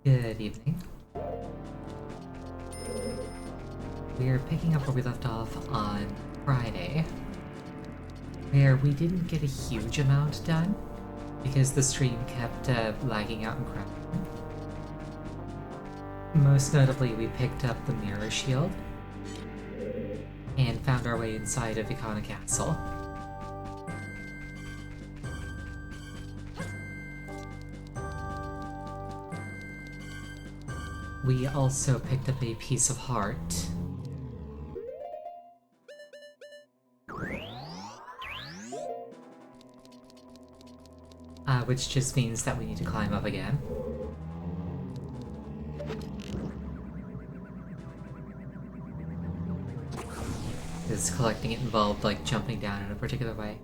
Good evening. We're picking up where we left off on Friday, where we didn't get a huge amount done because the stream kept lagging out and crashing. Most notably, we picked up the mirror shield and found our way inside of Icona Castle. We also picked up a piece of heart. Which just means that we need to climb up again. Because collecting it involved, like, jumping down in a particular way.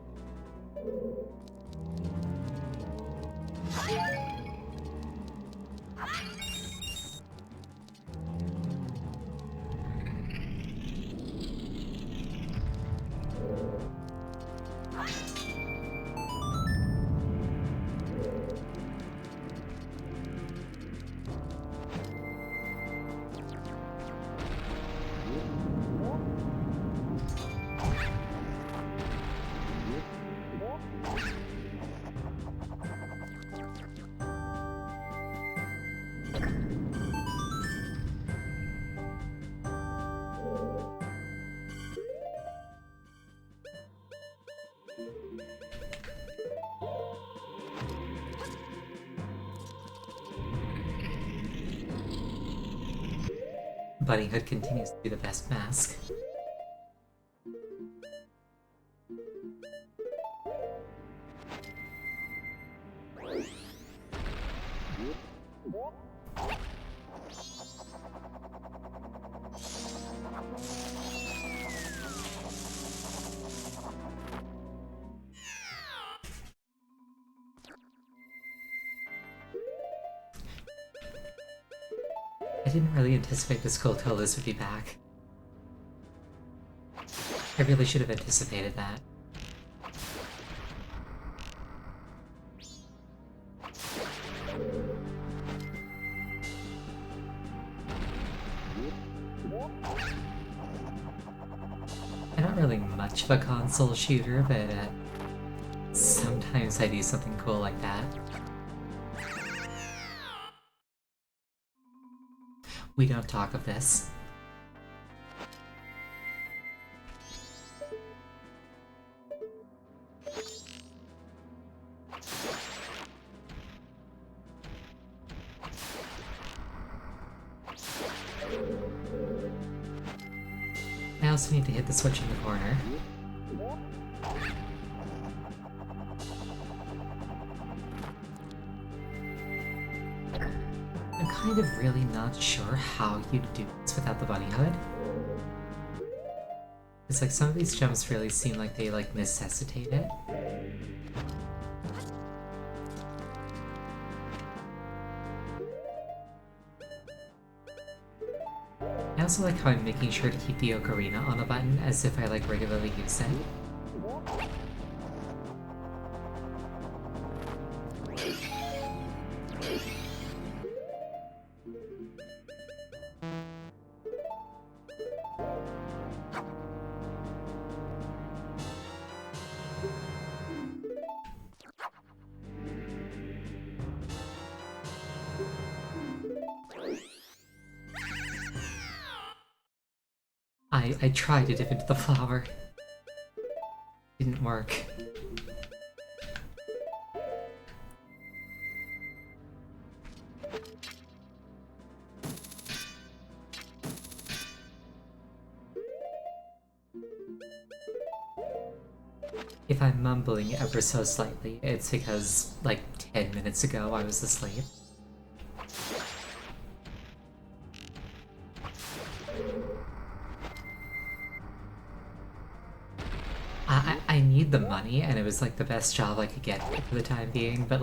Bunny Hood continues to be the best mask. I didn't really anticipate the Skulltulas would be back. I really should have anticipated that. I'm not really much of a console shooter, but sometimes I do something cool like that. We don't talk of this. I also need to hit the switch in the corner. I'm kind of really not sure how you do this without the bunny hood. It's like some of these jumps really seem like they necessitate it. I also like how I'm making sure to keep the ocarina on a button as if I regularly use it. I tried to dip into the flower. Didn't work. If I'm mumbling ever so slightly, it's because, 10 minutes ago I was asleep. I need the money, and it was the best job I could get for the time being, but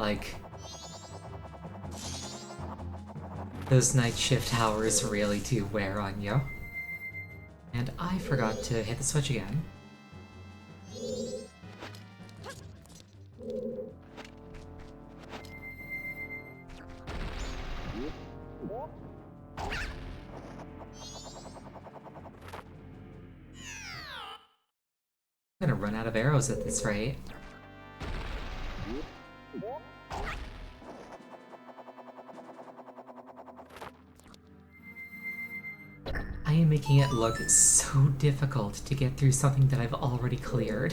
those night shift hours really do wear on you. And I forgot to hit the switch again. I'm gonna run out of arrows at this rate. I am making it look so difficult to get through something that I've already cleared.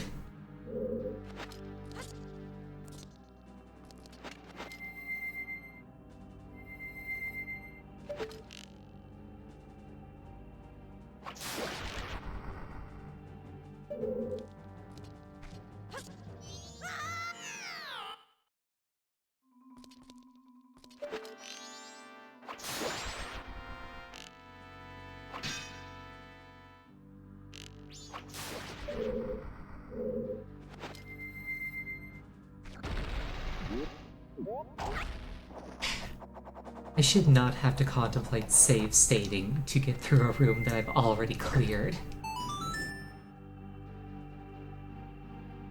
I should not have to contemplate save stating to get through a room that I've already cleared.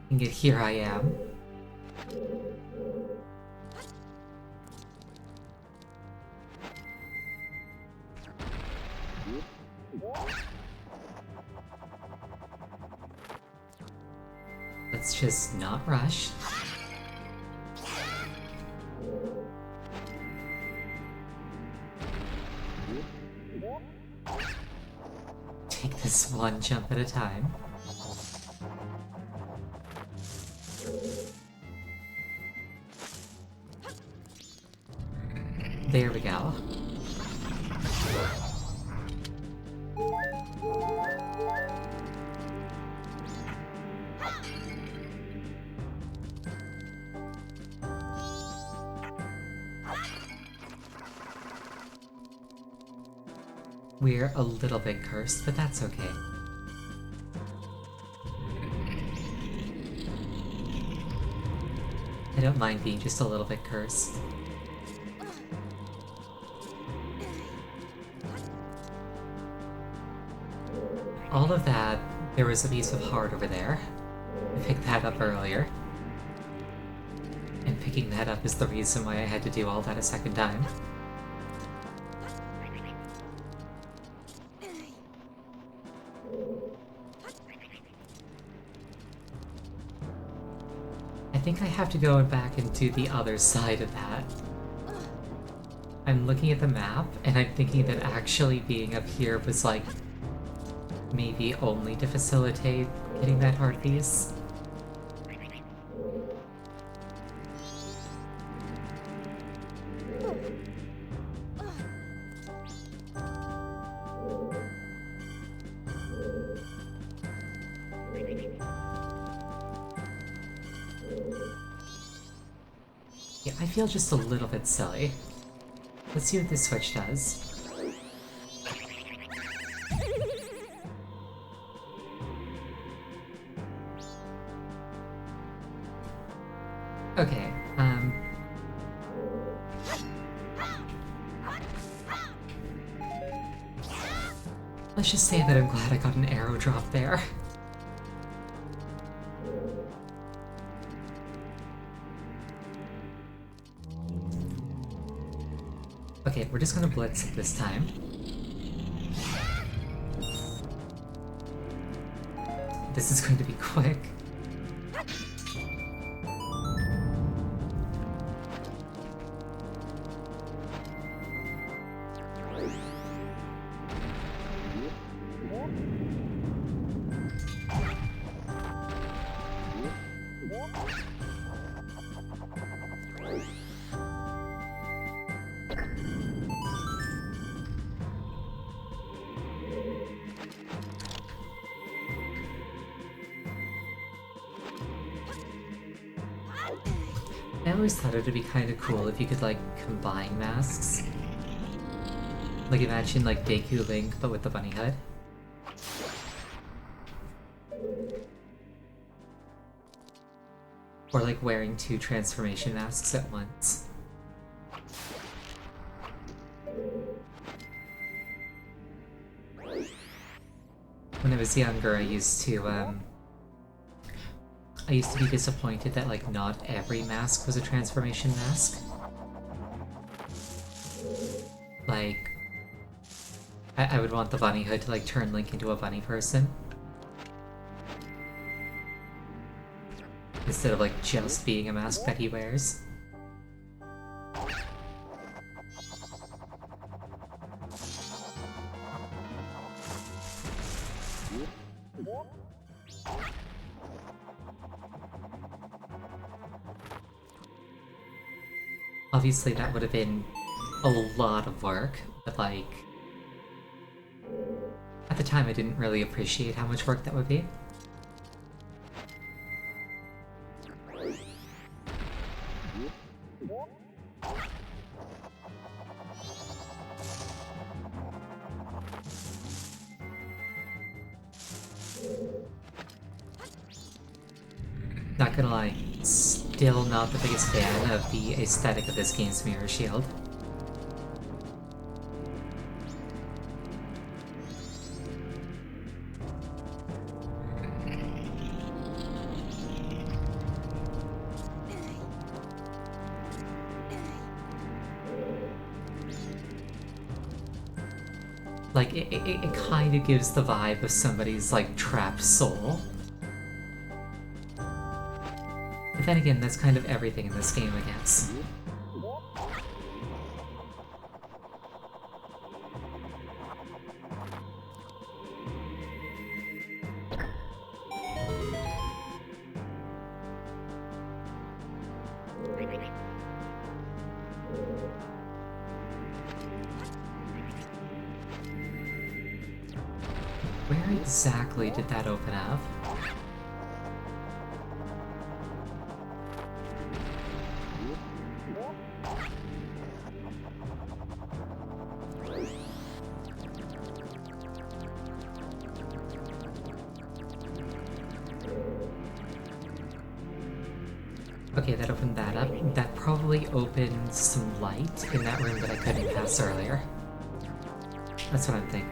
And yet here I am. Let's just not rush. Take this one jump at a time. There we go. We're a little bit cursed, but that's okay. I don't mind being just a little bit cursed. All of that, there was a piece of heart over there. I picked that up earlier. And picking that up is the reason why I had to do all that a second time. I think I have to go back and do the other side of that. I'm looking at the map, and I'm thinking that actually being up here was like maybe only to facilitate getting that heart piece. Yeah, I feel just a little bit silly. Let's see what this switch does. Okay, let's just say that I'm glad I got an arrow drop there. Okay, we're just gonna blitz it this time. This is going to be quick. I always thought it would be kind of cool if you could, like, combine masks. Like, imagine, like, Deku Link, but with the bunny hood. Or, like, wearing two transformation masks at once. When I was younger, I used to be disappointed that, like, not every mask was a transformation mask. Like, I would want the bunny hood to like turn Link into a bunny person. Instead of like just being a mask that he wears. Obviously that would have been a lot of work, but like... At the time I didn't really appreciate how much work that would be. Not gonna lie, still not the biggest fan of the aesthetic of this game's mirror shield. Like, it kind of gives the vibe of somebody's, like, trapped soul. But then again, that's kind of everything in this game, I guess. Where exactly did that open up? Okay, that opened that up. That probably opened some light in that room that I couldn't pass earlier. That's what I'm thinking.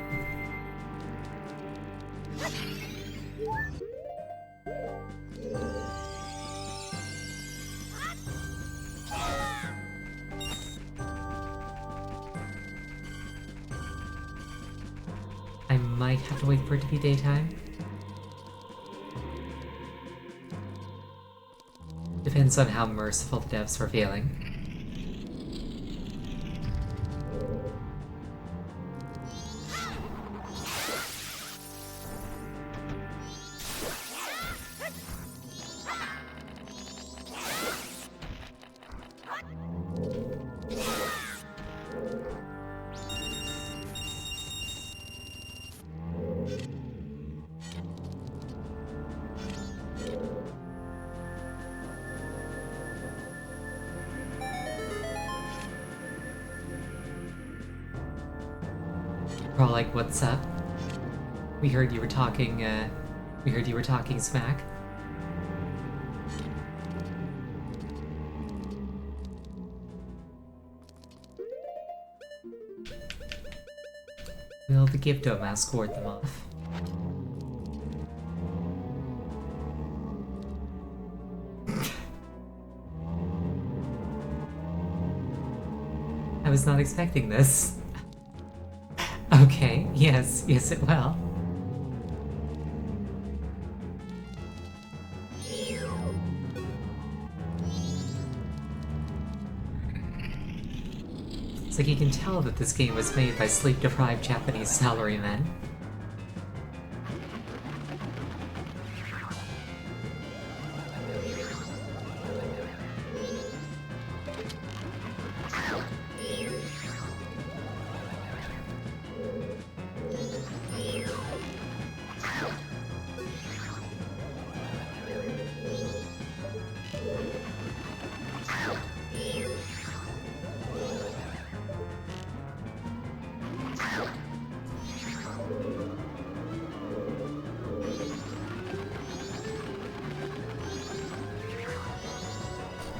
I might have to wait for it to be daytime. Depends on how merciful the devs were feeling. Probably like, what's up? We heard you were talking smack. Will the Gibdo mask ward them off? I was not expecting this. Okay, yes, it will. It's like you can tell that this game was made by sleep-deprived Japanese salarymen.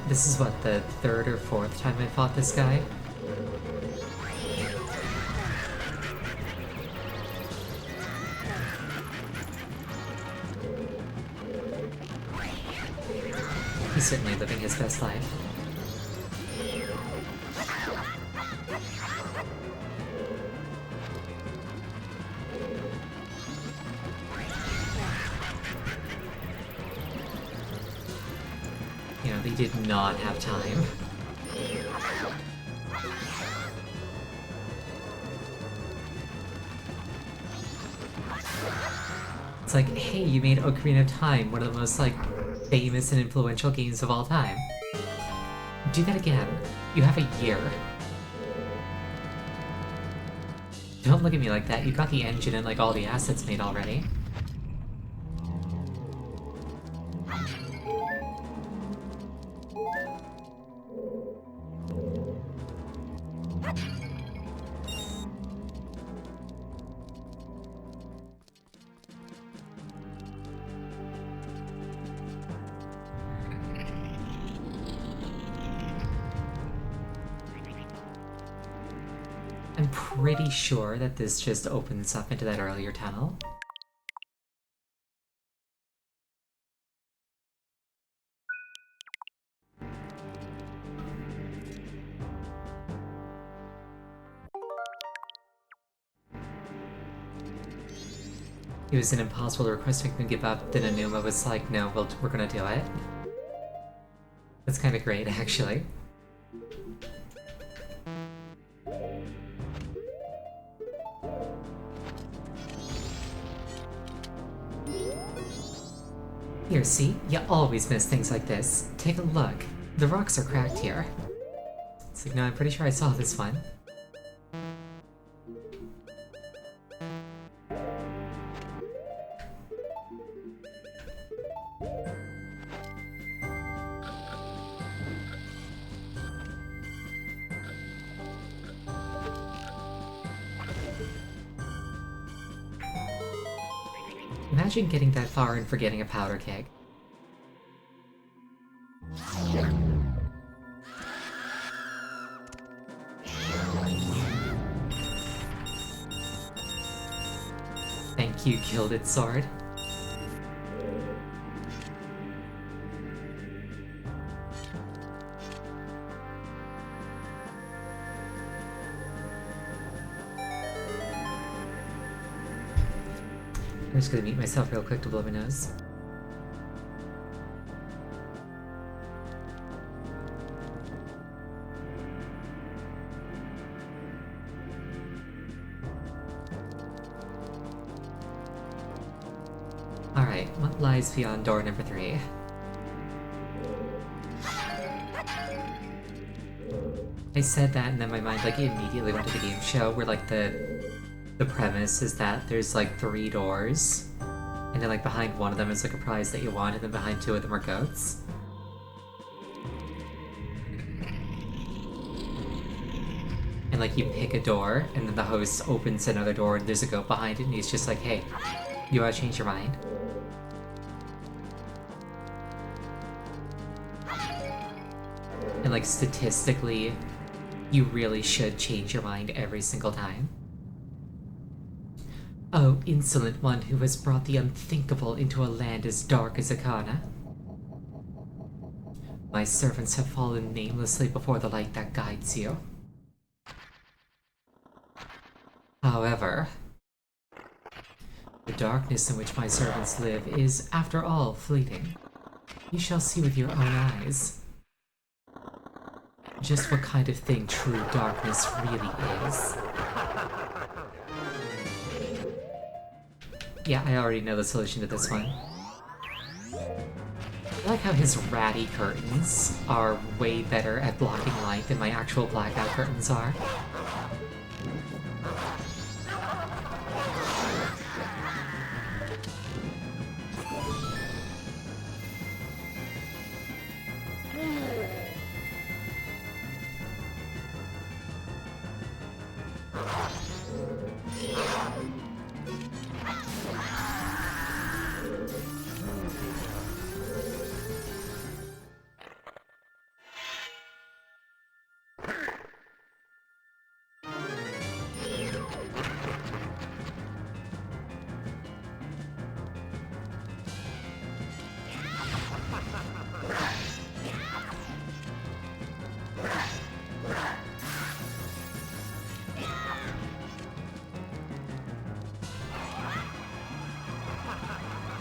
This is what, the third or fourth time I fought this guy? He's certainly living his best life. did not have time. It's like, hey, you made Ocarina of Time, one of the most, like, famous and influential games of all time. Do that again. You have a year. Don't look at me like that, you got the engine and, like, all the assets made already. I'm pretty sure that this just opens up into that earlier tunnel. It was an impossible request to make them give up, then Anuma was like, no, we're gonna do it. That's kind of great, actually. Here, see? You always miss things like this. Take a look. The rocks are cracked here. It's like, no, I'm pretty sure I saw this one. Imagine getting that far and forgetting a powder keg. Thank you, Gilded Sword. I'm just gonna mute myself real quick to blow my nose. Alright, what lies beyond door number 3? I said that and then my mind like immediately went to the game show where like the premise is that there's like 3 doors, and then like behind one of them is like a prize that you want, and then behind 2 of them are goats. And like you pick a door, and then the host opens another door and there's a goat behind it, and he's just like, hey, you wanna change your mind? And like statistically, you really should change your mind every single time. Oh, insolent one who has brought the unthinkable into a land as dark as Akana. My servants have fallen namelessly before the light that guides you. However, the darkness in which my servants live is, after all, fleeting. You shall see with your own eyes just what kind of thing true darkness really is. Yeah, I already know the solution to this one. I like how his ratty curtains are way better at blocking light than my actual blackout curtains are.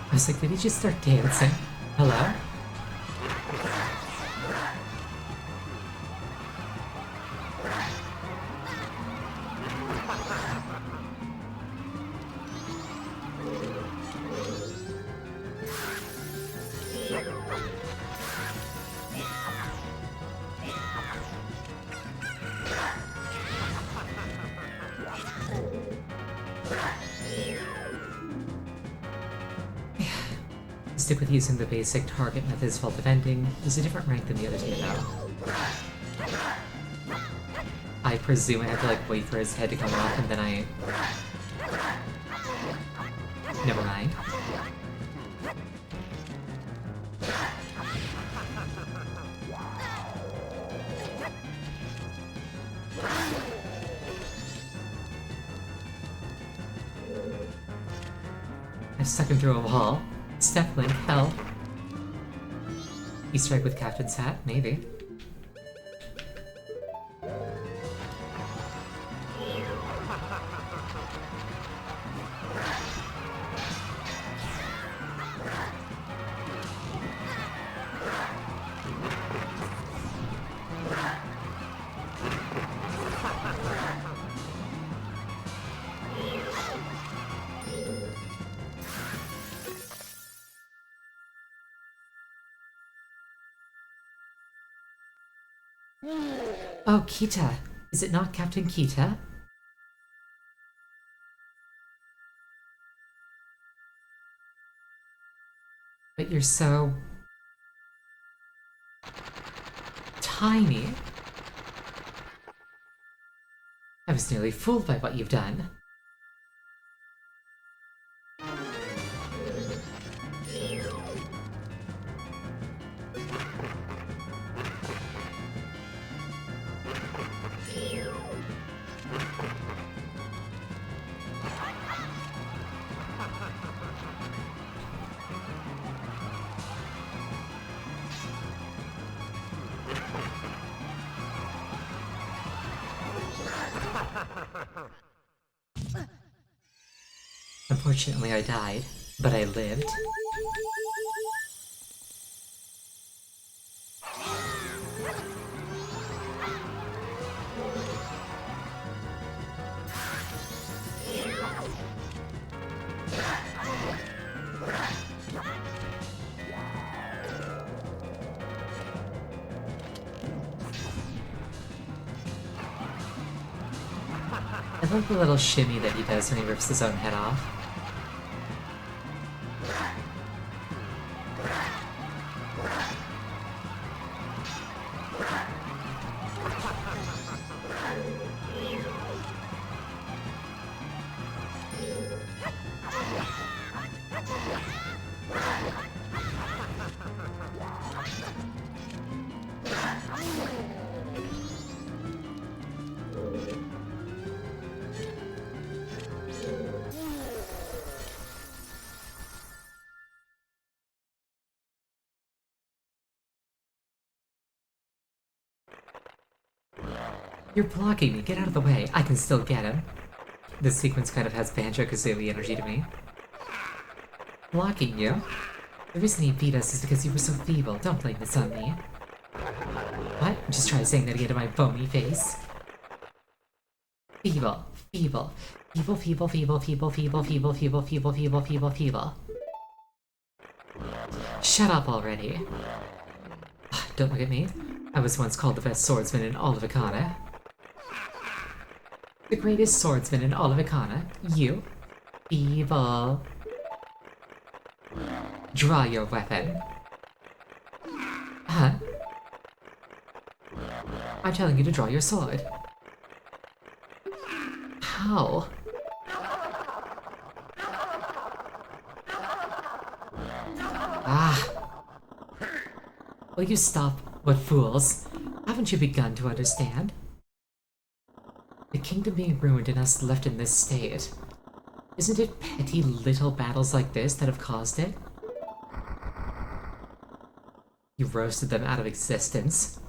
I was like, did he just start dancing? Hello? stick with using the basic target methods while defending. There's a different rank than the other two, though. I presume I have to, like, wait for his head to come off, and then I... Never mind. I stuck him through a wall. Step link, hell. Easter egg with Captain's hat? Maybe. Oh, Kita. Is it not Captain Kita? But you're so... tiny. I was nearly fooled by what you've done. Unfortunately, I died, but I lived. I love the little shimmy that he does when he rips his own head off. You're blocking me, get out of the way. I can still get him. This sequence kind of has Banjo-Kazooie energy to me. Blocking you? The reason he beat us is because you were so feeble. Don't blame this on me. What? Just try saying that again to my bony face. Feeble. Feeble. Feeble, feeble, feeble, feeble, feeble, feeble, feeble, feeble, feeble, feeble, feeble. Shut up already. Don't look at me. I was once called the best swordsman in all of Ikana. The greatest swordsman in all of Ikana. You. Evil. Draw your weapon. Huh? I'm telling you to draw your sword. How? Ah. Will you stop? What fools? Haven't you begun to understand? The kingdom being ruined and us left in this state. Isn't it petty little battles like this that have caused it? You roasted them out of existence.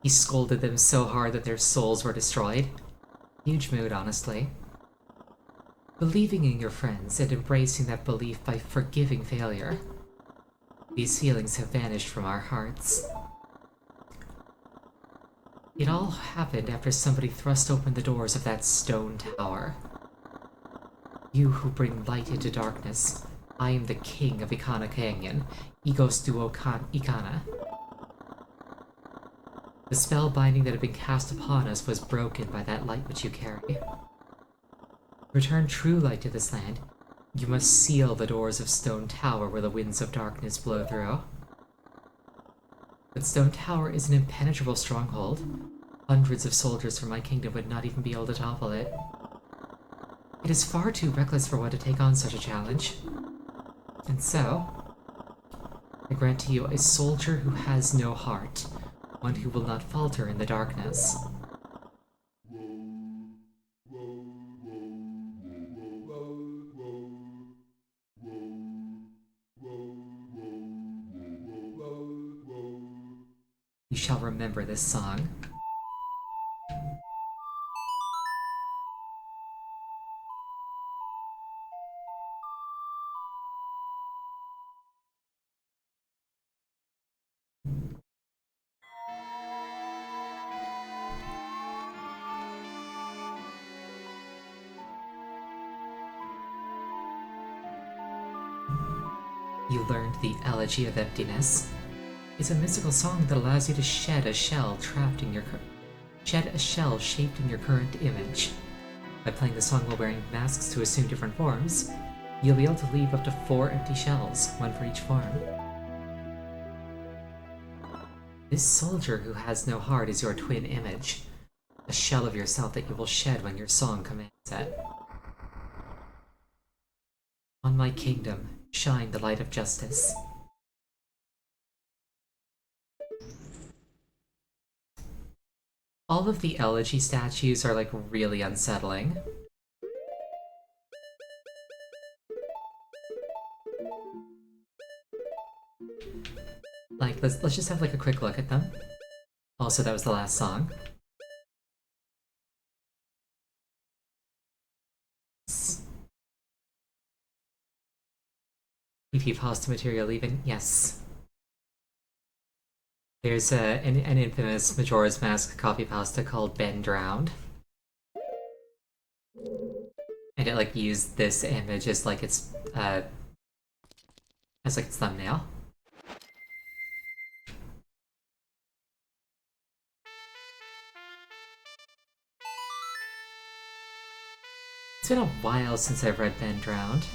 He scolded them so hard that their souls were destroyed. Huge mood, honestly. Believing in your friends and embracing that belief by forgiving failure. These feelings have vanished from our hearts. It all happened after somebody thrust open the doors of that stone tower. You who bring light into darkness, I am the king of Ikana Canyon, Egos Duo Ikana. The spell binding that had been cast upon us was broken by that light which you carry. Return true light to this land, You must seal the doors of Stone Tower where the winds of darkness blow through. But Stone Tower is an impenetrable stronghold. Hundreds of soldiers from my kingdom would not even be able to topple it. It is far too reckless for one to take on such a challenge. And so, I grant to you a soldier who has no heart, one who will not falter in the darkness. You shall remember this song. You learned the Elegy of Emptiness. It's a mystical song that allows you to shed a shell shaped in your current image. By playing the song while wearing masks to assume different forms, you'll be able to leave up to 4 empty shells, one for each form. This soldier who has no heart is your twin image, a shell of yourself that you will shed when your song commands it. On my kingdom, shine the light of justice. All of the elegy statues are, like, really unsettling. Like, let's just have, like, a quick look at them. Also, that was the last song. EP pasta material even? Yes. There's an infamous Majora's Mask coffee pasta called Ben Drowned. And it, like, used this image as, like, its thumbnail. It's been a while since I've read Ben Drowned.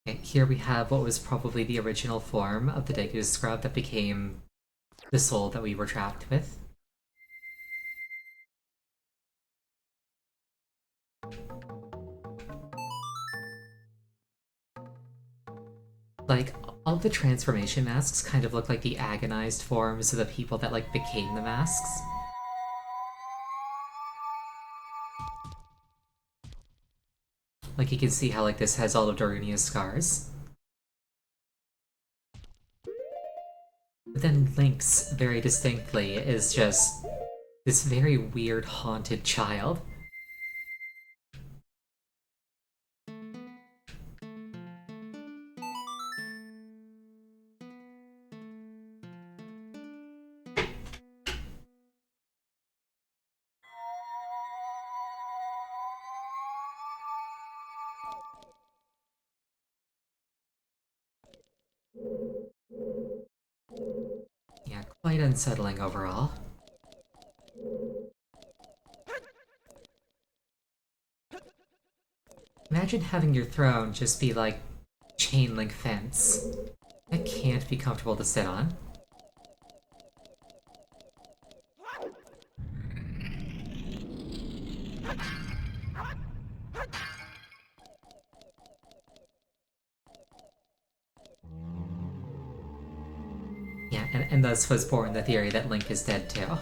Okay, here we have what was probably the original form of the Deku Scrub that became the soul that we were trapped with. Like, all the transformation masks kind of look like the agonized forms of the people that, like, became the masks. Like, you can see how, like, this has all of Darunia's scars. But then Link's, very distinctly, is just this very weird, haunted child. Yeah, quite unsettling overall. Imagine having your throne just be like chain link fence. That can't be comfortable to sit on. Yeah, and thus was born the theory that Link is dead too.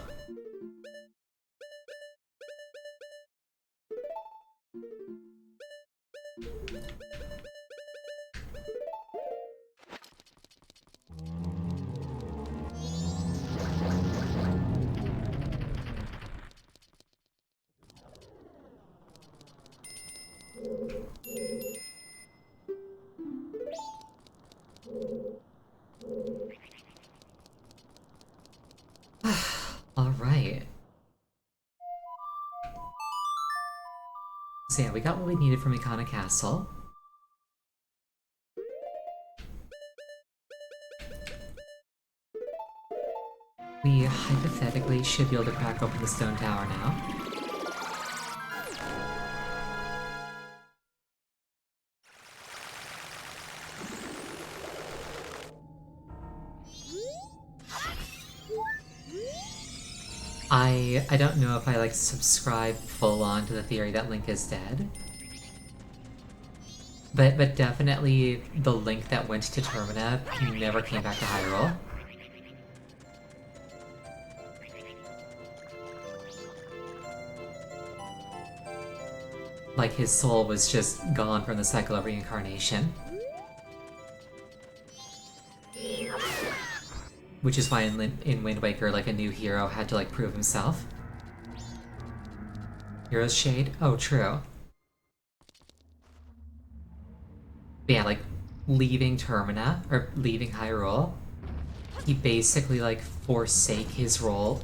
Alright. So yeah, we got what we needed from Ikana Castle. We hypothetically should be able to crack open the stone tower now. I don't know if I like subscribe full on to the theory that Link is dead. But definitely the Link that went to Termina never came back to Hyrule. Like his soul was just gone from the cycle of reincarnation. Which is why in Wind Waker, like, a new hero had to, like, prove himself. Hero's Shade? Oh, true. But yeah, like, leaving Termina, or leaving Hyrule, he basically, like, forsook his role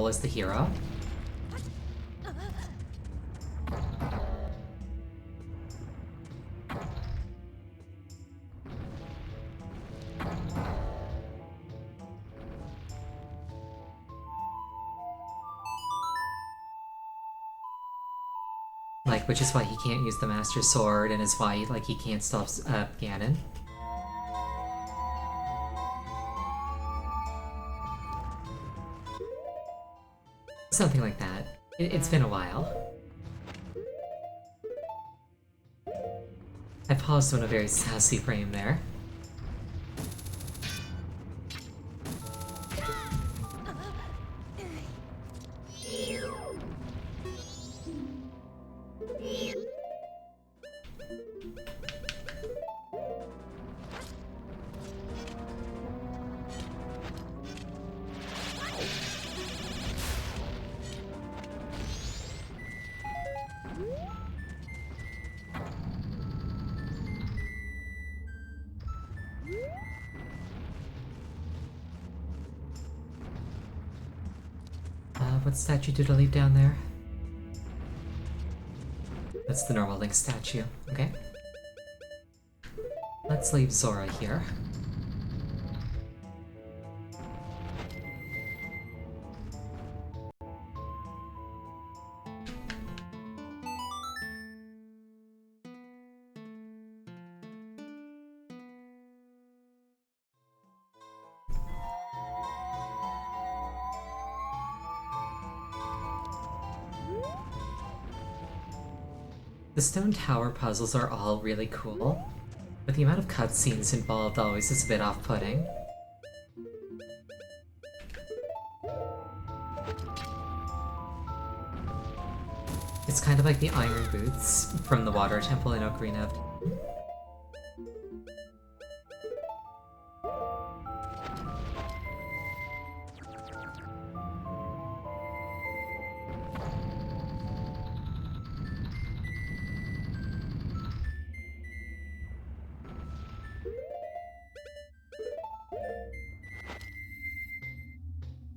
as the hero. Like, which is why he can't use the Master Sword, and is why, like, he can't stop Ganon. Something like that. It's been a while. I paused on a very sassy frame there. What statue did I leave down there? That's the normal Link statue. Okay. Let's leave Zora here. The Stone Tower puzzles are all really cool, but the amount of cutscenes involved always is a bit off-putting. It's kind of like the Iron Boots from the Water Temple in Ocarina of Time.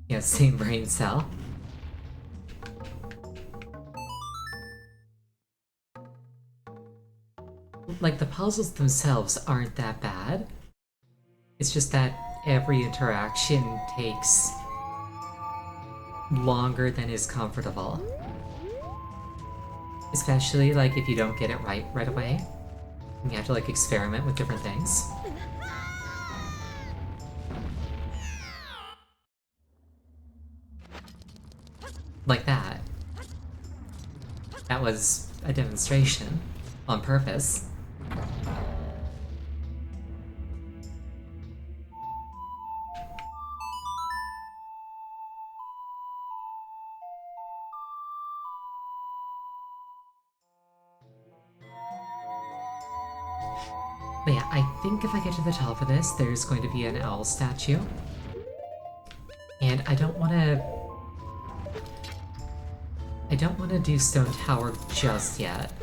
Yeah, same brain cell. Like, the puzzles themselves aren't that bad. It's just that every interaction takes longer than is comfortable. Especially, like, if you don't get it right away. And you have to, like, experiment with different things. Like that. That was a demonstration. On purpose. But yeah, I think if I get to the top of this, there's going to be an owl statue. And I don't want to do Stone Tower just yet.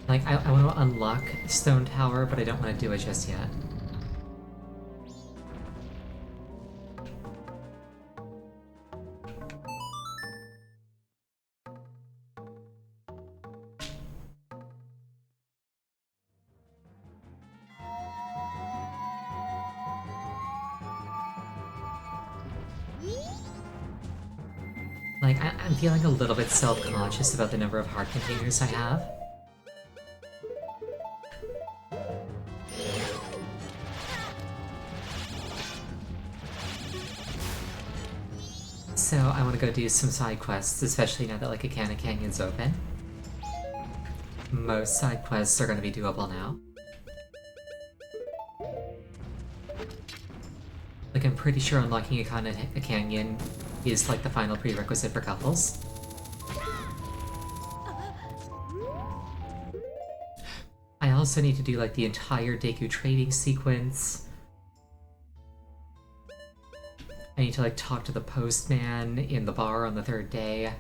Like, I want to unlock Stone Tower, but I don't want to do it just yet. Like, I'm feeling a little bit self-conscious about the number of heart containers I have. So I want to go do some side quests, especially now that like Akana Canyon's open. Most side quests are going to be doable now. Like, I'm pretty sure unlocking a canyon is like the final prerequisite for couples. I also need to do like the entire Deku trading sequence. I need to like talk to the postman in the bar on the 3rd day.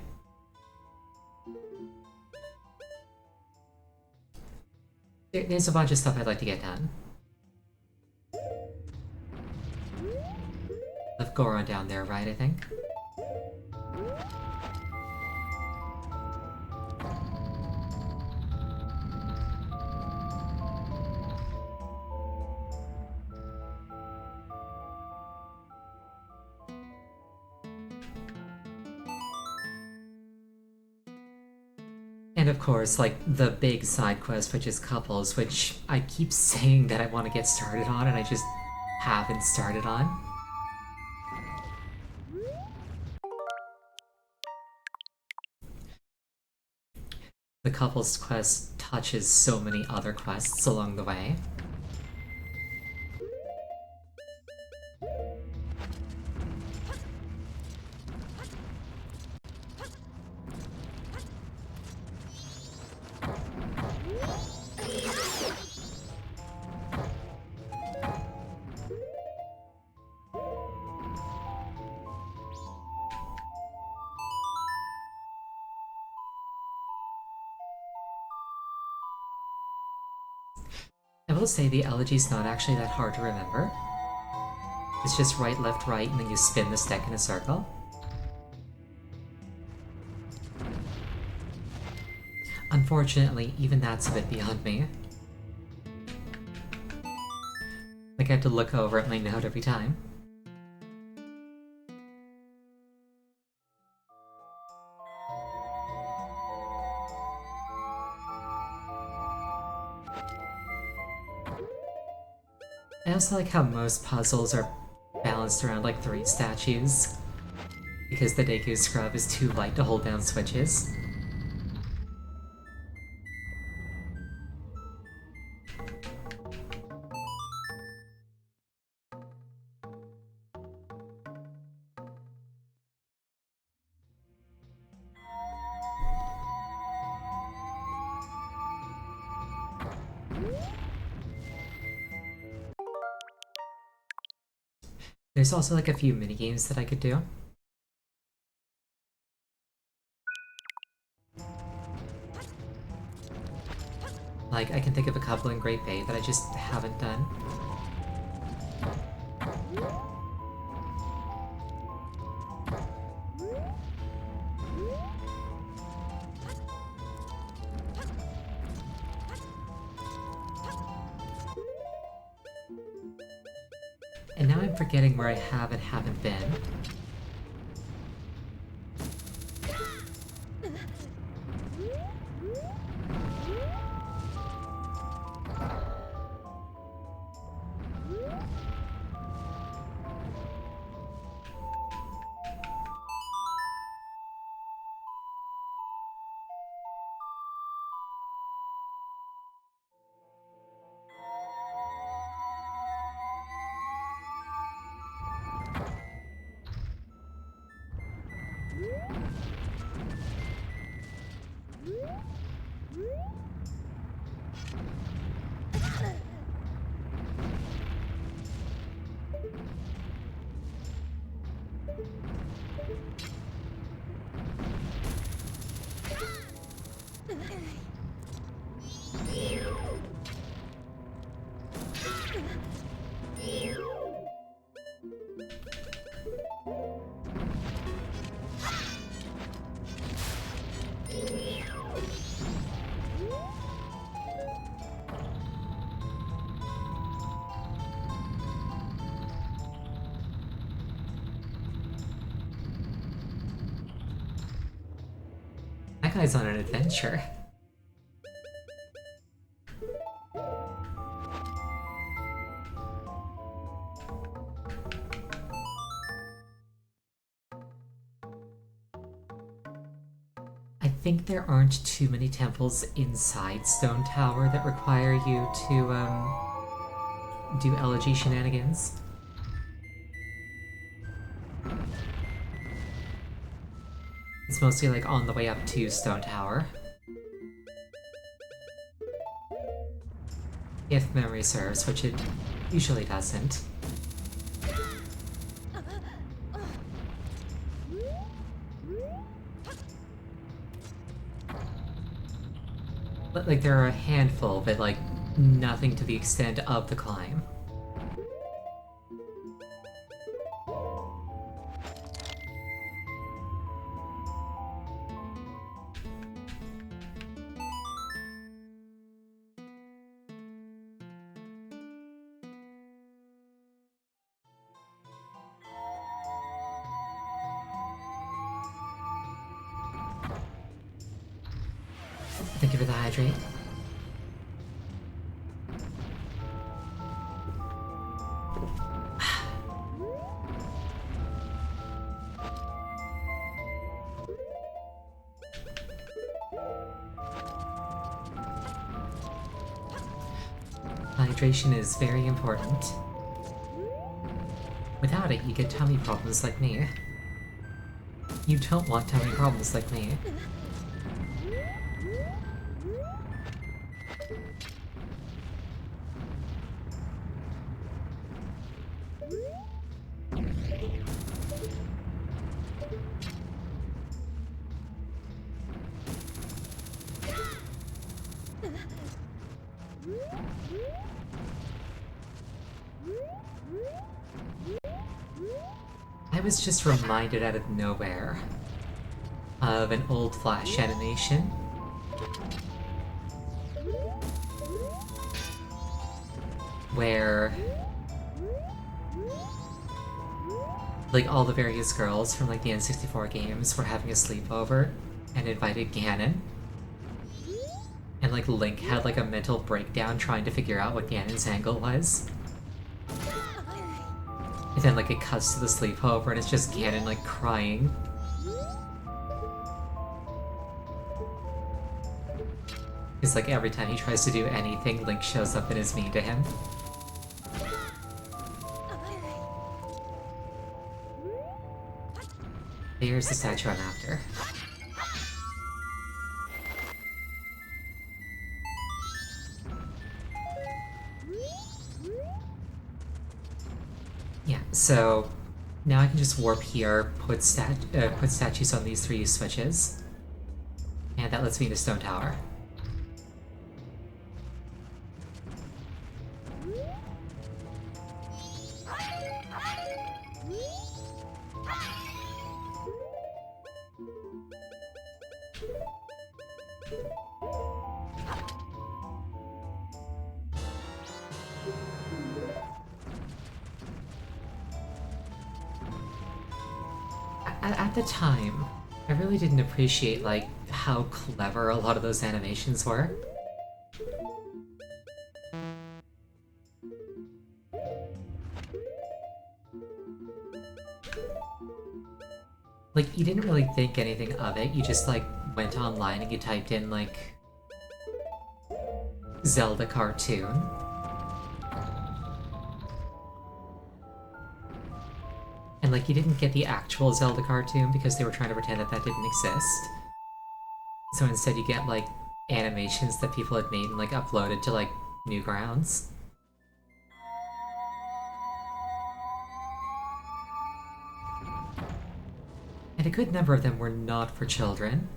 There's a bunch of stuff I'd like to get done. Left Goron down there, right, I think? And of course, like, the big side quest, which is couples, which I keep saying that I want to get started on, and I just haven't started on. The couples quest touches so many other quests along the way. I will say the elegy's not actually that hard to remember. It's just right, left, right, and then you spin the stick in a circle. Unfortunately, even that's a bit beyond me. Like, I have to look over at my note every time. I also like how most puzzles are balanced around like 3 statues, because the Deku Scrub is too light to hold down switches. There's also like a few minigames that I could do. Like, I can think of a couple in Great Bay that I just haven't done. And now I'm forgetting where I have and haven't been. That guy's on an adventure. I think there aren't too many temples inside Stone Tower that require you to, do elegy shenanigans. It's mostly like on the way up to Stone Tower. If memory serves, which it usually doesn't. But like there are a handful, but like nothing to the extent of the climb. Thank you for the hydrate. Hydration is very important. Without it, you get tummy problems like me. You don't want tummy problems like me. I was just reminded out of nowhere of an old Flash animation. Where like all the various girls from like the N64 games were having a sleepover and invited Ganon. And like Link had like a mental breakdown trying to figure out what Ganon's angle was. And then like it cuts to the sleepover and it's just Ganon like crying. It's like every time he tries to do anything, Link shows up and is mean to him. There's the statue I'm after. Yeah, so now I can just warp here, put statues on these 3 switches, and that lets me into Stone Tower. At the time, I really didn't appreciate, like, how clever a lot of those animations were. Like, you didn't really think anything of it, you just, like, went online and you typed in, like, Zelda cartoon. And, like, you didn't get the actual Zelda cartoon because they were trying to pretend that that didn't exist. So instead you get, like, animations that people had made and, like, uploaded to, like, Newgrounds. And a good number of them were not for children.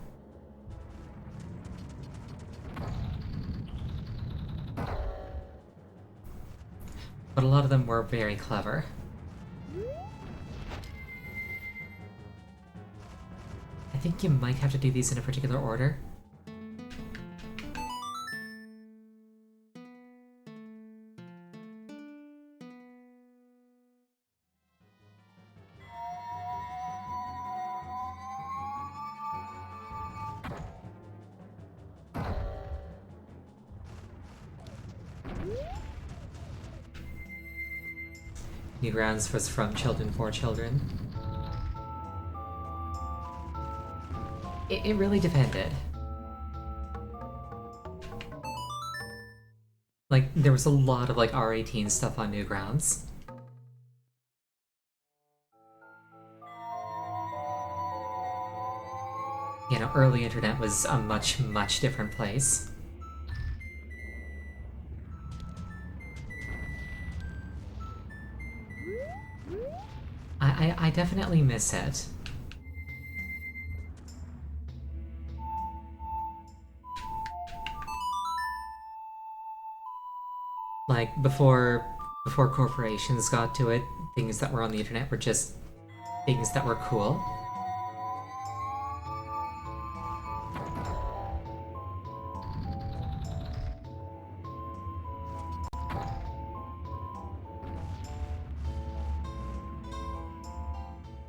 But a lot of them were very clever. I think you might have to do these in a particular order. Newgrounds was from children for children. It really depended. Like, there was a lot of, like, R18 stuff on Newgrounds. You know, early internet was a much, much different place. I definitely miss it. Like, before corporations got to it, things that were on the internet were just things that were cool.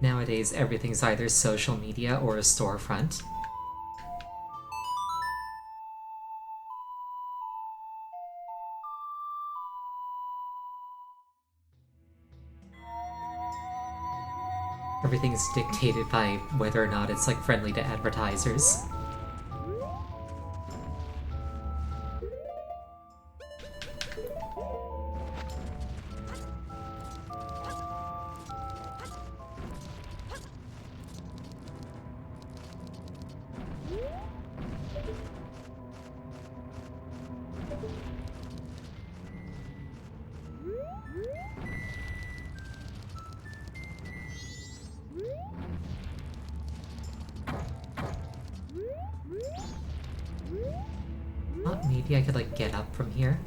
Nowadays, everything's either social media or a storefront. Everything's dictated by whether or not it's, like, friendly to advertisers. Thought maybe I could, like, get up from here.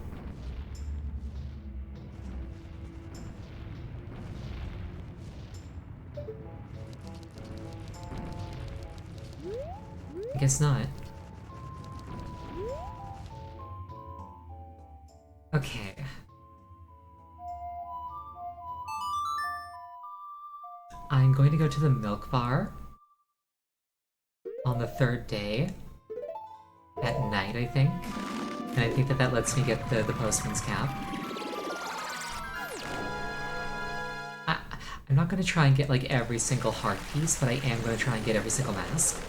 I guess not. Okay. I'm going to go to the milk bar on the third day at night, I think. And I think that that lets me get the postman's cap. I'm not going to try and get, like, every single heart piece, but I am going to try and get every single mask.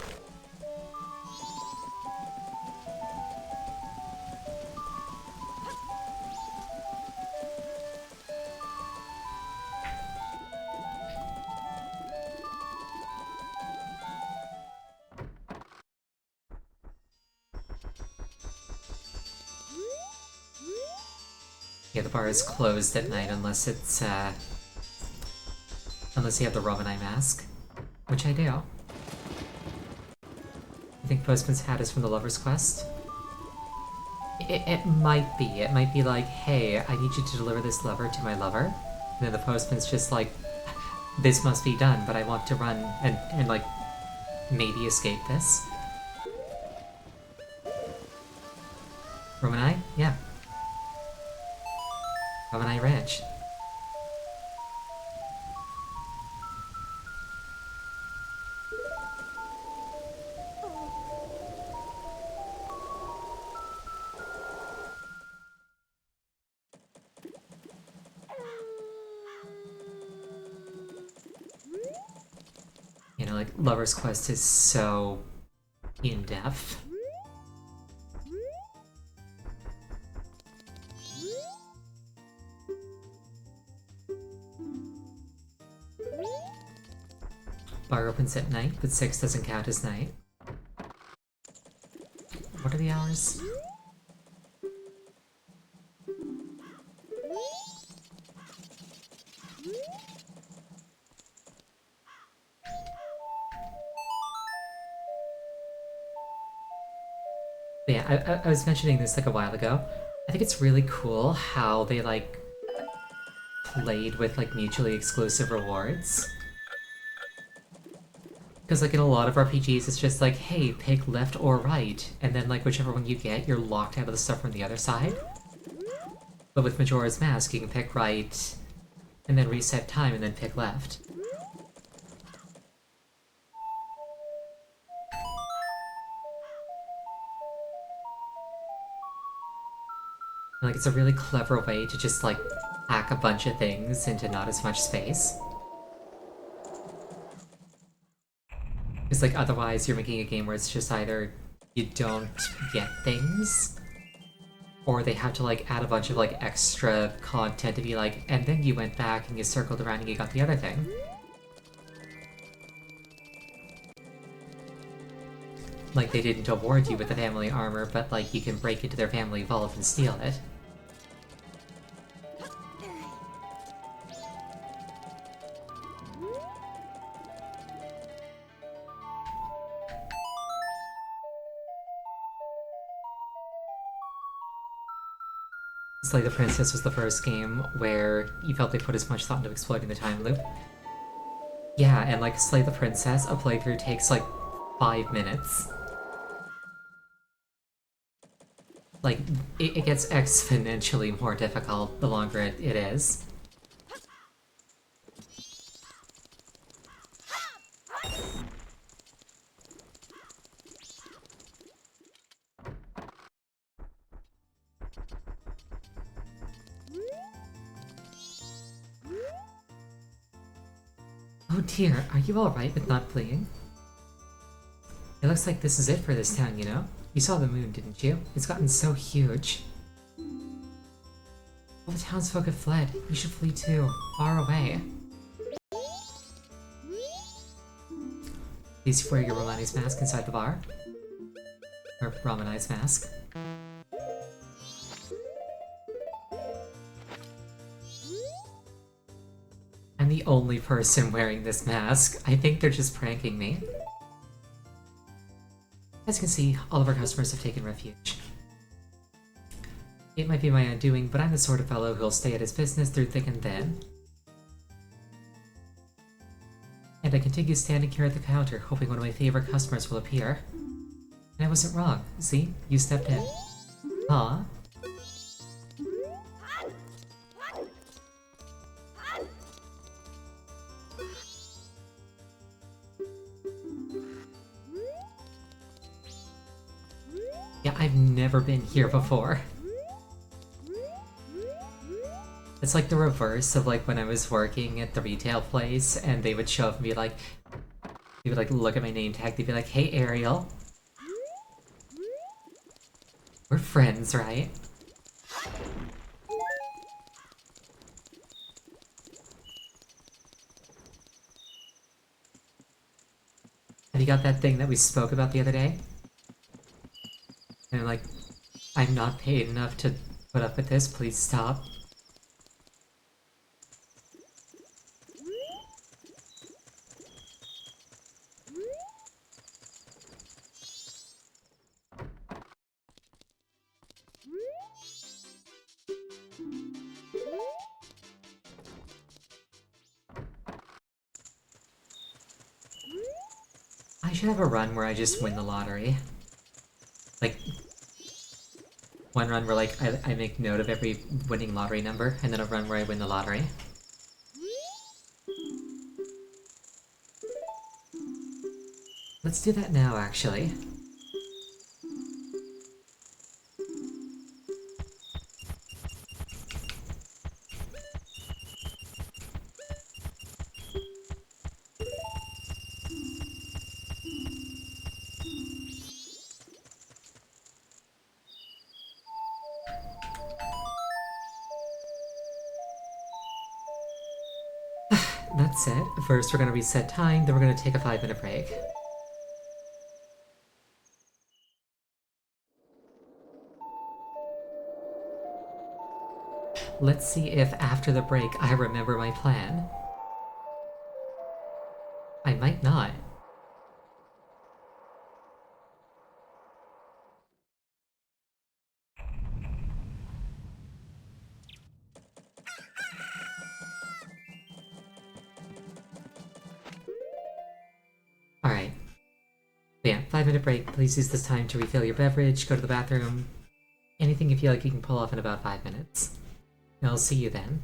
Yeah, the bar is closed at night unless it's, unless you have the Romanai mask. Which I do. I think Postman's hat is from the Lover's Quest. It might be. It might be like, hey, I need you to deliver this lever to my lover. And then the Postman's just like, this must be done, but I want to run and like, maybe escape this. Romanai? Yeah. Romanai Ranch. You know, like, Lover's Quest is so in-depth. Bar opens at night, but 6 doesn't count as night. What are the hours? But yeah, I was mentioning this like a while ago. I think it's really cool how they like played with like mutually exclusive rewards. Because like in a lot of RPGs, it's just like, hey, pick left or right, and then like whichever one you get, you're locked out of the stuff from the other side. But with Majora's Mask, you can pick right, and then reset time, and then pick left. And, like, it's a really clever way to just, like, pack a bunch of things into not as much space. Because, like, otherwise you're making a game where it's just either you don't get things, or they have to, like, add a bunch of, like, extra content to be like, and then you went back and you circled around and you got the other thing. Like, they didn't award you with the family armor, but, like, you can break into their family vault and steal it. Slay the Princess was the first game where you felt they put as much thought into exploiting the time loop. Yeah, and like Slay the Princess, a playthrough takes like 5 minutes. Like, it gets exponentially more difficult the longer it is. Oh dear, are you alright with not fleeing? It looks like this is it for this town, you know? You saw the moon, didn't you? It's gotten so huge. All the townsfolk have fled. You should flee too. Far away. Please wear your Romani's mask inside the bar. Or Romani's mask. I'm the only person wearing this mask. I think they're just pranking me. As you can see, all of our customers have taken refuge. It might be my undoing, but I'm the sort of fellow who'll stay at his business through thick and thin. And I continue standing here at the counter, hoping one of my favorite customers will appear. And I wasn't wrong. See? You stepped in. Huh? Yeah, I've never been here before. It's like the reverse of like when I was working at the retail place and they would show up and be like, they would like look at my name tag, they'd be like, hey Ariel. We're friends, right? Have you got that thing that we spoke about the other day? And I'm like, I'm not paid enough to put up with this, please stop. I should have a run where I just win the lottery. Like, one run where like I make note of every winning lottery number, and then a run where I win the lottery. Let's do that now, actually. That's it. First we're gonna reset time, then we're gonna take a 5-minute break. Let's see if after the break I remember my plan. I might not. Alright. Yeah, 5-minute break. Please use this time to refill your beverage, go to the bathroom. Anything you feel like you can pull off in about 5 minutes. I'll see you then.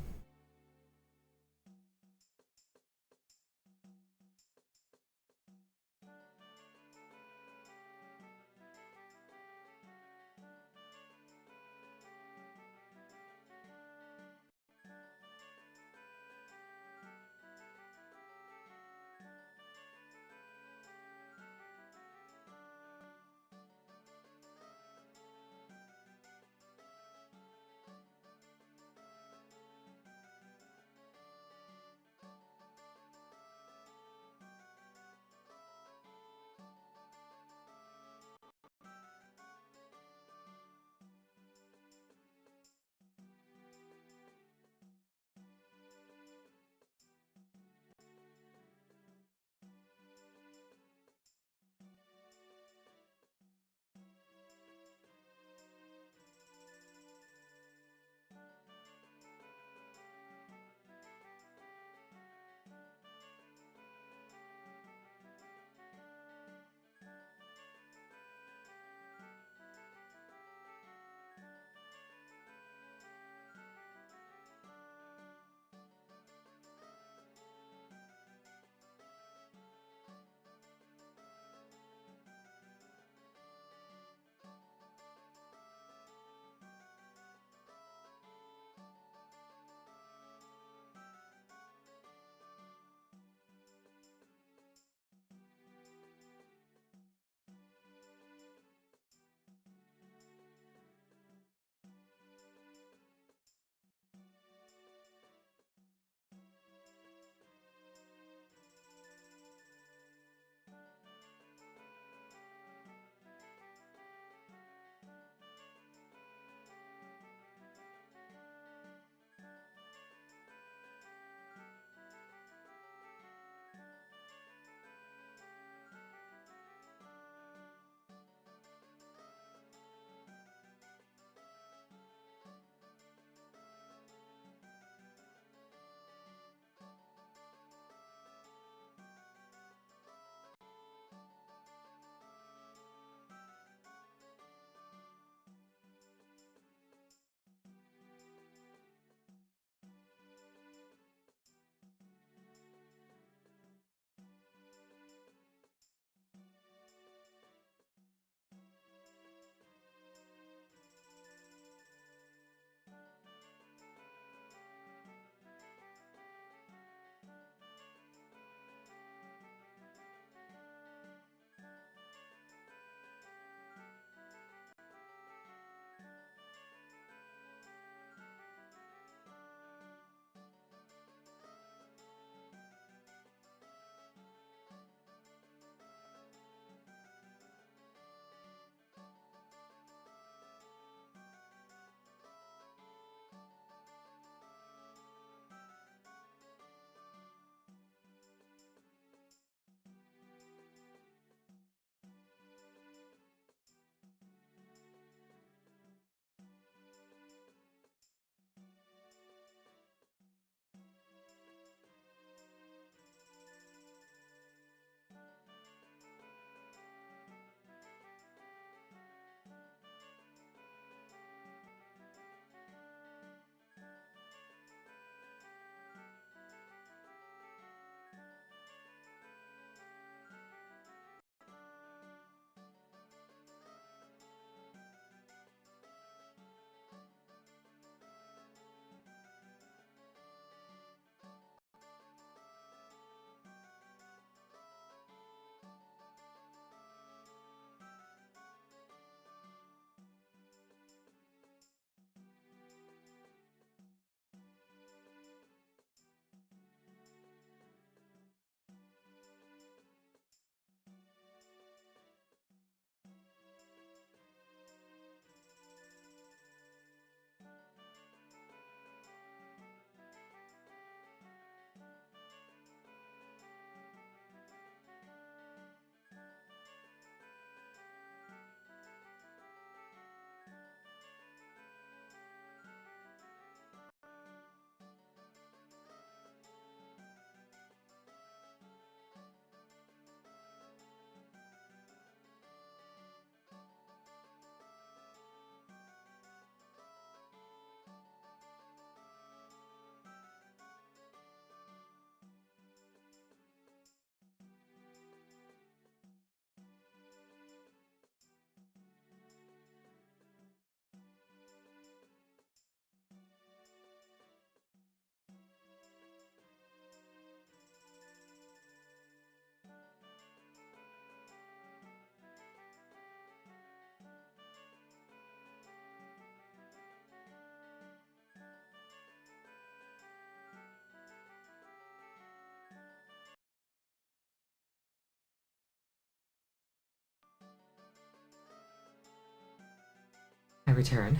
return.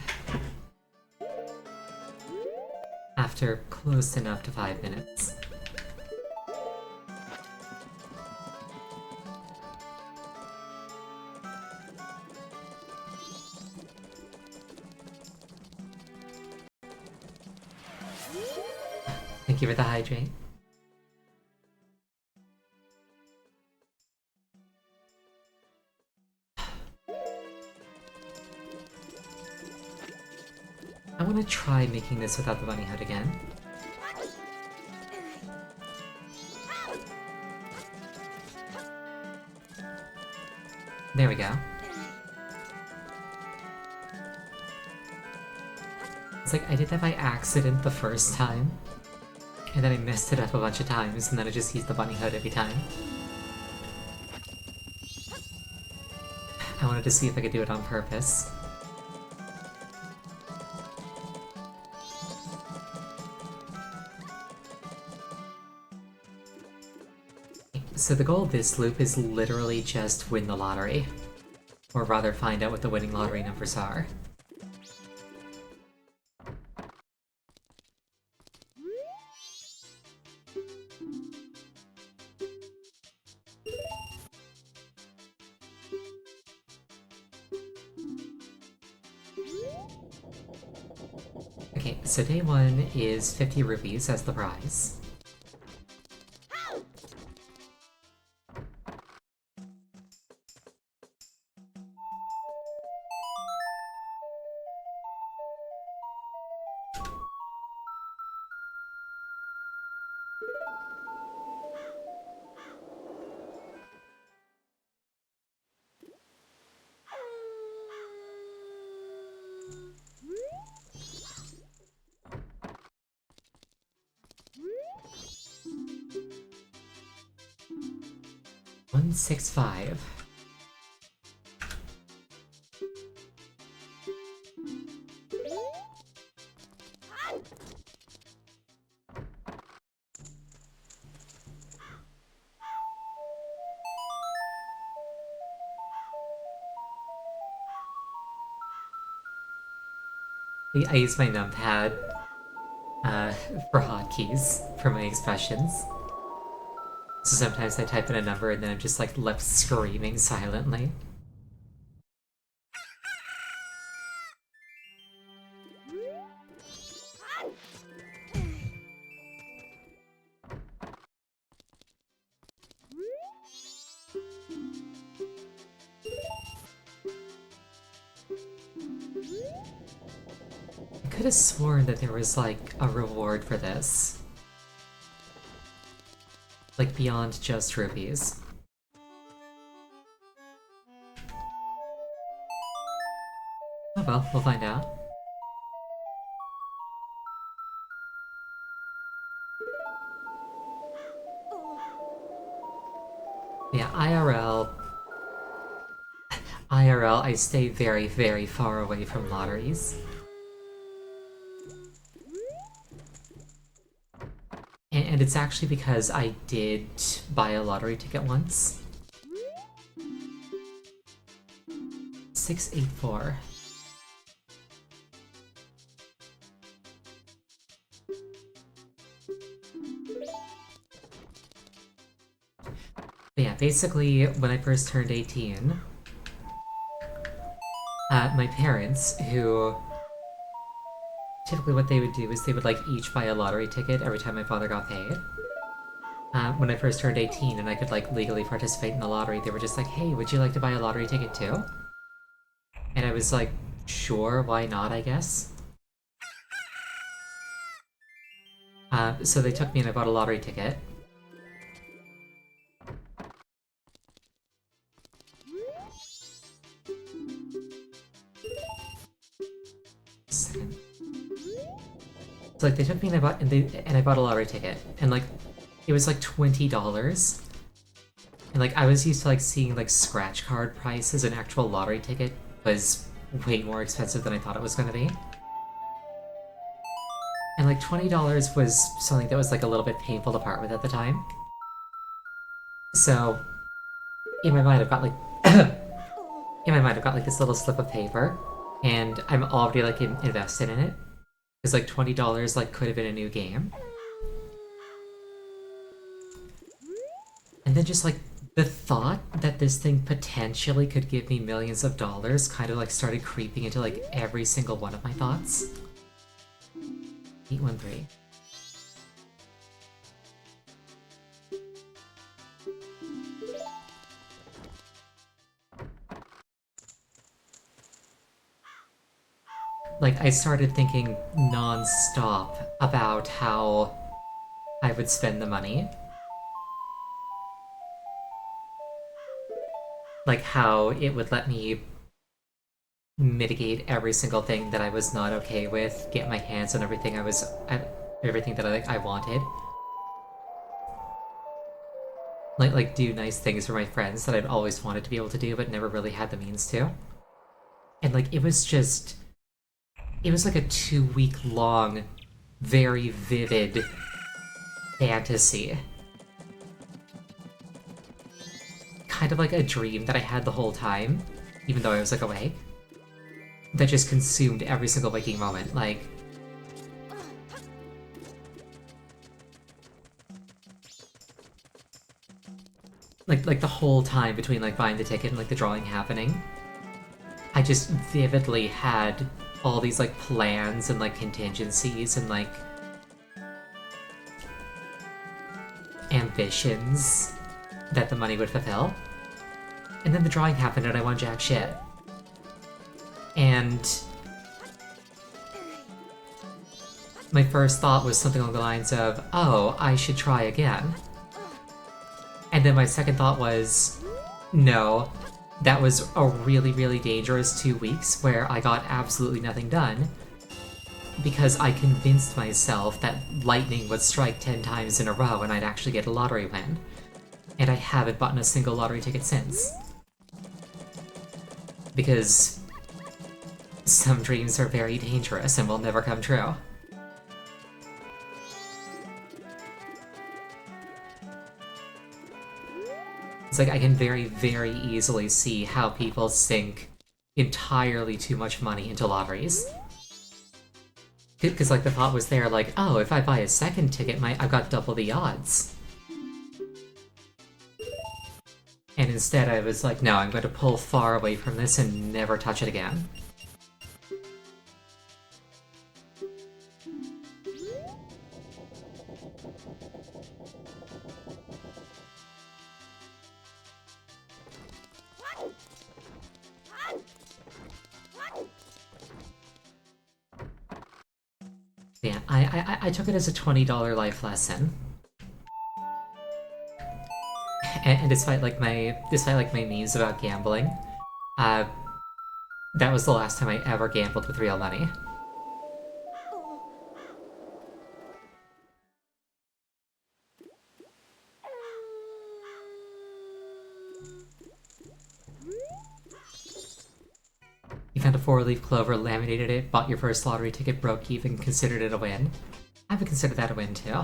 After close enough to 5 minutes. Thank you for the hydrate. I want to try making this without the bunny hood again. There we go. It's like I did that by accident the first time, and then I messed it up a bunch of times, and then I just used the bunny hood every time. I wanted to see if I could do it on purpose. So the goal of this loop is literally just win the lottery. Or rather find out what the winning lottery numbers are. Okay, so day 1 is 50 rupees as the prize. $165. I use my numpad for hotkeys for my expressions. So sometimes I type in a number and then I'm just like left screaming silently. I could have sworn that there was like a reward for this. Like beyond just rupees. Oh well, we'll find out. Yeah, IRL, I stay very, very far away from lotteries. And it's actually because I did buy a lottery ticket once. 684. But yeah, basically, when I first turned 18, my parents, who typically what they would do is they would like each buy a lottery ticket every time my father got paid. When I first turned 18 and I could like legally participate in the lottery, they were just like, hey, would you like to buy a lottery ticket too? And I was like, sure, why not, I guess? So they took me and I bought a lottery ticket. Second. So like they took me and I bought a lottery ticket, and like it was like $20. And like I was used to like seeing like scratch card prices. An actual lottery ticket was way more expensive than I thought it was gonna be. And like $20 was something that was like a little bit painful to part with at the time. So in my mind I've got like in my mind I've got like this little slip of paper and I'm already like invested in it. Because like $20 like could have been a new game. And then just like the thought that this thing potentially could give me millions of dollars kind of like started creeping into like every single one of my thoughts. 813. Like I started thinking non-stop about how I would spend the money. Like how it would let me mitigate every single thing that I was not okay with, get my hands on everything that I wanted. Like do nice things for my friends that I'd always wanted to be able to do but never really had the means to. And like it was like a 2 week long, very vivid fantasy. Kind of like a dream that I had the whole time, even though I was like awake. That just consumed every single waking moment. Like the whole time between like buying the ticket and like the drawing happening. I just vividly had all these like plans and like contingencies and like ambitions that the money would fulfill. And then the drawing happened and I won jack shit. And my first thought was something along the lines of, oh, I should try again. And then my second thought was, no, that was a really, really dangerous 2 weeks where I got absolutely nothing done because I convinced myself that lightning would strike 10 times in a row and I'd actually get a lottery win. And I haven't bought a single lottery ticket since. Because some dreams are very dangerous and will never come true. It's like I can very, very easily see how people sink entirely too much money into lotteries. Because like the thought was there, like, oh, if I buy a second ticket, I've got double the odds. And instead I was like, no, I'm going to pull far away from this and never touch it again. Yeah, I took it as a $20 life lesson. And despite like my memes about gambling, uh, that was the last time I ever gambled with real money. You found a 4-leaf clover, laminated it, bought your first lottery ticket, broke even, considered it a win. I would consider that a win too.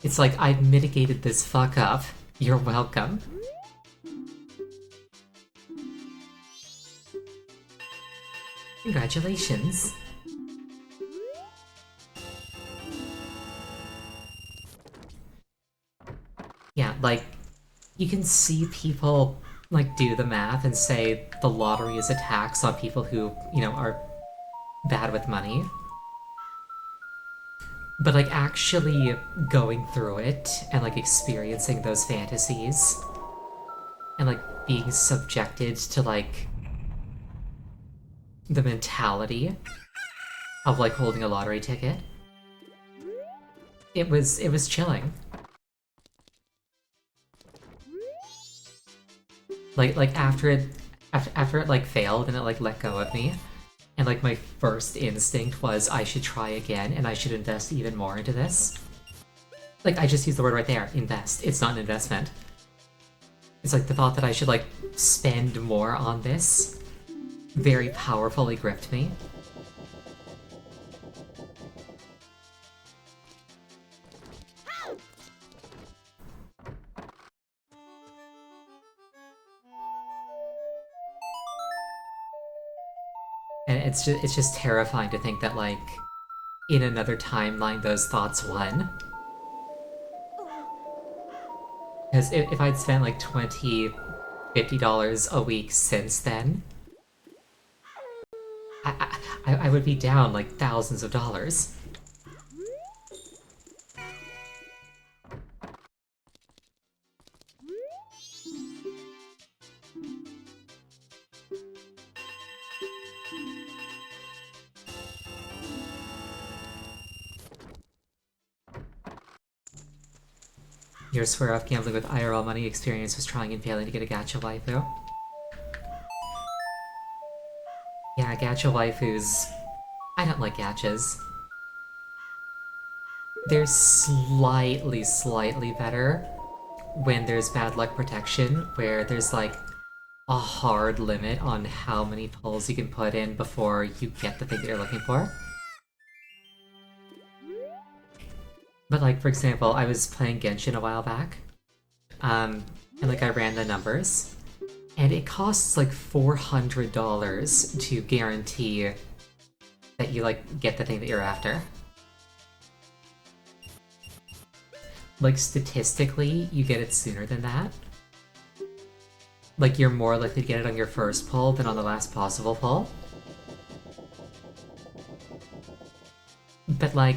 It's like, I've mitigated this fuck up. You're welcome. Congratulations. Yeah, like, you can see people, like, do the math and say the lottery is a tax on people who, you know, are bad with money. But, like, actually going through it and, like, experiencing those fantasies and, like, being subjected to, like, the mentality of, like, holding a lottery ticket, it was chilling. Like after it like failed and it like let go of me, and like my first instinct was I should try again and I should invest even more into this. Like I just used the word right there, invest. It's not an investment. It's like the thought that I should like spend more on this very powerfully gripped me. And it's just terrifying to think that, like, in another timeline those thoughts won. Because if I'd spent like $20, $50 a week since then, I would be down like thousands of dollars. Your swear off gambling with IRL money experience was trying and failing to get a gacha waifu. Yeah, gacha waifus. I don't like gachas. They're slightly better when there's bad luck protection, where there's like a hard limit on how many pulls you can put in before you get the thing that you're looking for. But like, for example, I was playing Genshin a while back, and like I ran the numbers, and it costs like $400 to guarantee that you like get the thing that you're after. Like statistically, you get it sooner than that. Like you're more likely to get it on your first pull than on the last possible pull. But like,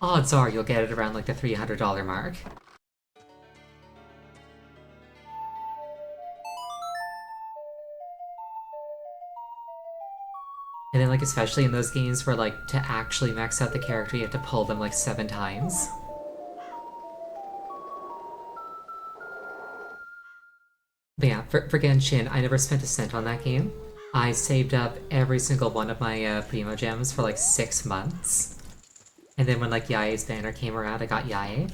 odds are you'll get it around like the $300 mark. And then like especially in those games where like to actually max out the character you have to pull them like 7 times. But yeah, for Genshin, I never spent a cent on that game. I saved up every single one of my Primo Gems for like 6 months. And then when like Yae's banner came around, I got Yae.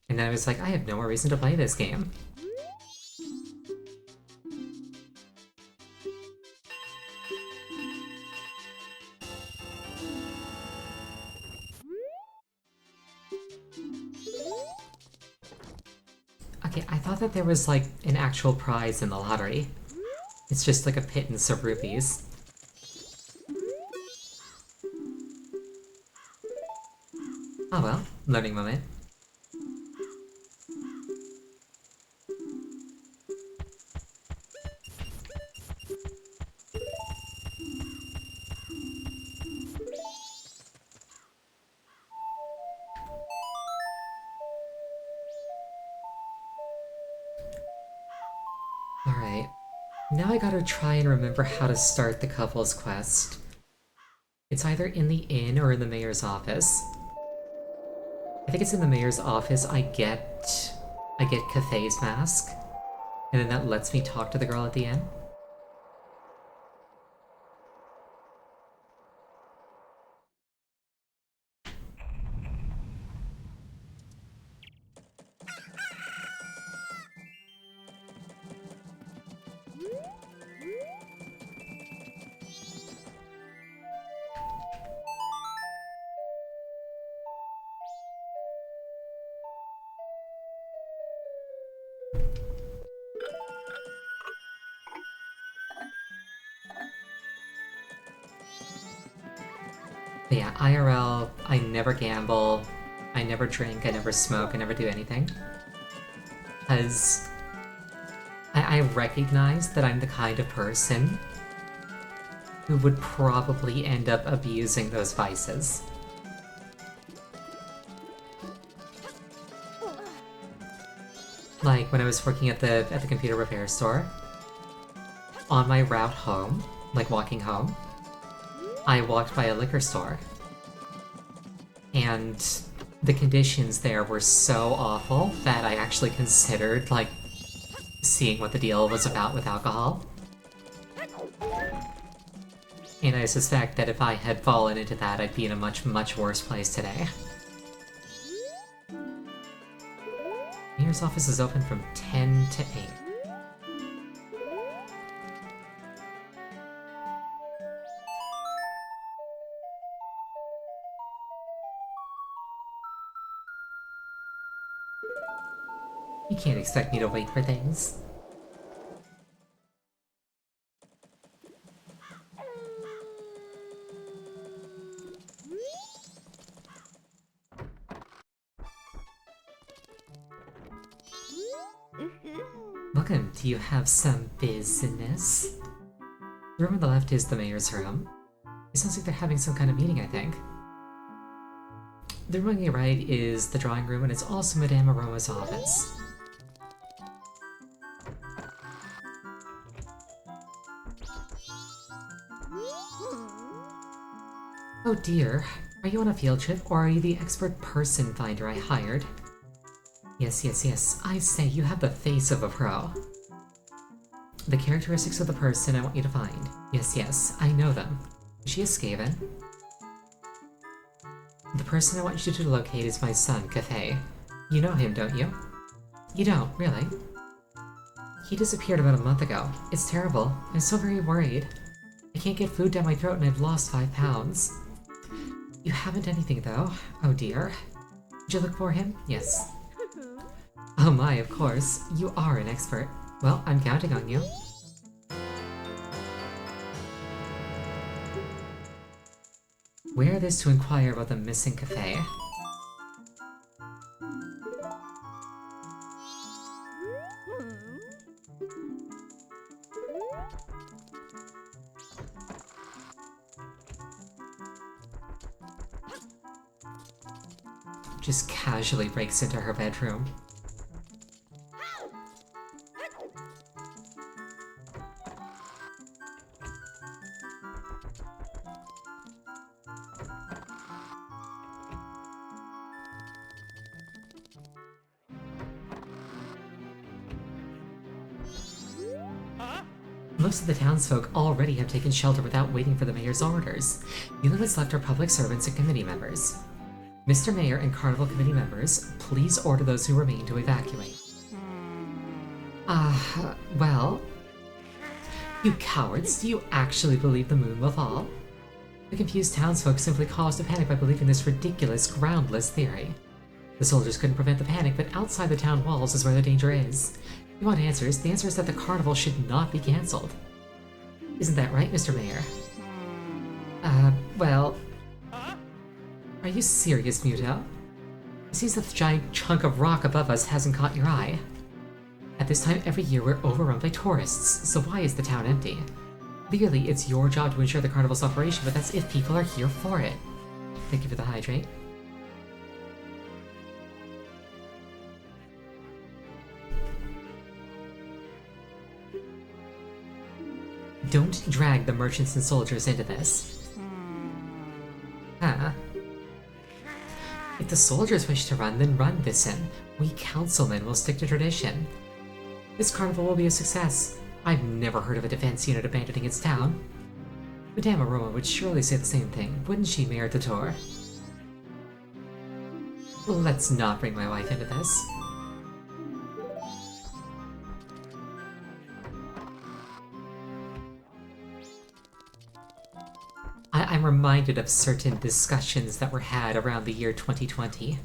And then I was like, I have no more reason to play this game. Okay, I thought that there was like an actual prize in the lottery. It's just like a pittance of rupees. Oh well, learning moment. Alright. Now I gotta try and remember how to start the couple's quest. It's either in the inn or in the mayor's office. I think it's in the mayor's office I get Cathay's mask. And then that lets me talk to the girl at the inn. But yeah, IRL, I never gamble, I never drink, I never smoke, I never do anything. Because I recognize that I'm the kind of person who would probably end up abusing those vices. Like when I was working at the computer repair store, on my route home, like walking home, I walked by a liquor store. And the conditions there were so awful that I actually considered, like, seeing what the deal was about with alcohol. And I suspect that if I had fallen into that, I'd be in a much, much worse place today. Mayor's office is open from 10 to 8. You can't expect me to wait for things. welcome. Do you have some business? The room on the left is the mayor's room. It sounds like they're having some kind of meeting, I think. The room on your right is the drawing room, and it's also Madame Aroma's office. Oh dear, are you on a field trip, or are you the expert person finder I hired? Yes, yes, yes, I say you have the face of a pro. The characteristics of the person I want you to find. Yes, yes, I know them. She is Skaven. The person I want you to locate is my son, Cafe. You know him, don't you? You don't, really? He disappeared about a month ago. It's terrible. I'm so very worried. I can't get food down my throat and I've lost 5 pounds. You haven't anything, though. Oh dear. Did you look for him? Yes. Oh my, of course. You are an expert. Well, I'm counting on you. Where it is to inquire about the missing cafe. Just casually breaks into her bedroom. Most of the townsfolk already have taken shelter without waiting for the mayor's orders. The only ones left are public servants and committee members. Mr. Mayor and Carnival Committee members, please order those who remain to evacuate. Well... You cowards, do you actually believe the moon will fall? The confused townsfolk simply caused a panic by believing this ridiculous, groundless theory. The soldiers couldn't prevent the panic, but outside the town walls is where the danger is. If you want answers, the answer is that the carnival should not be cancelled. Isn't that right, Mr. Mayor? Well... Are you serious, Muto? It seems that the giant chunk of rock above us hasn't caught your eye. At this time every year we're overrun by tourists, so why is the town empty? Clearly, it's your job to ensure the carnival's operation, but that's if people are here for it. Thank you for the hydrate. Don't drag the merchants and soldiers into this. Huh? If the soldiers wish to run, then run, Vissen. We councilmen will stick to tradition. This carnival will be a success. I've never heard of a defense unit abandoning its town. Madame Aroma would surely say the same thing, wouldn't she, Mayor Tator? Let's not bring my wife into this. I'm reminded of certain discussions that were had around the year 2020.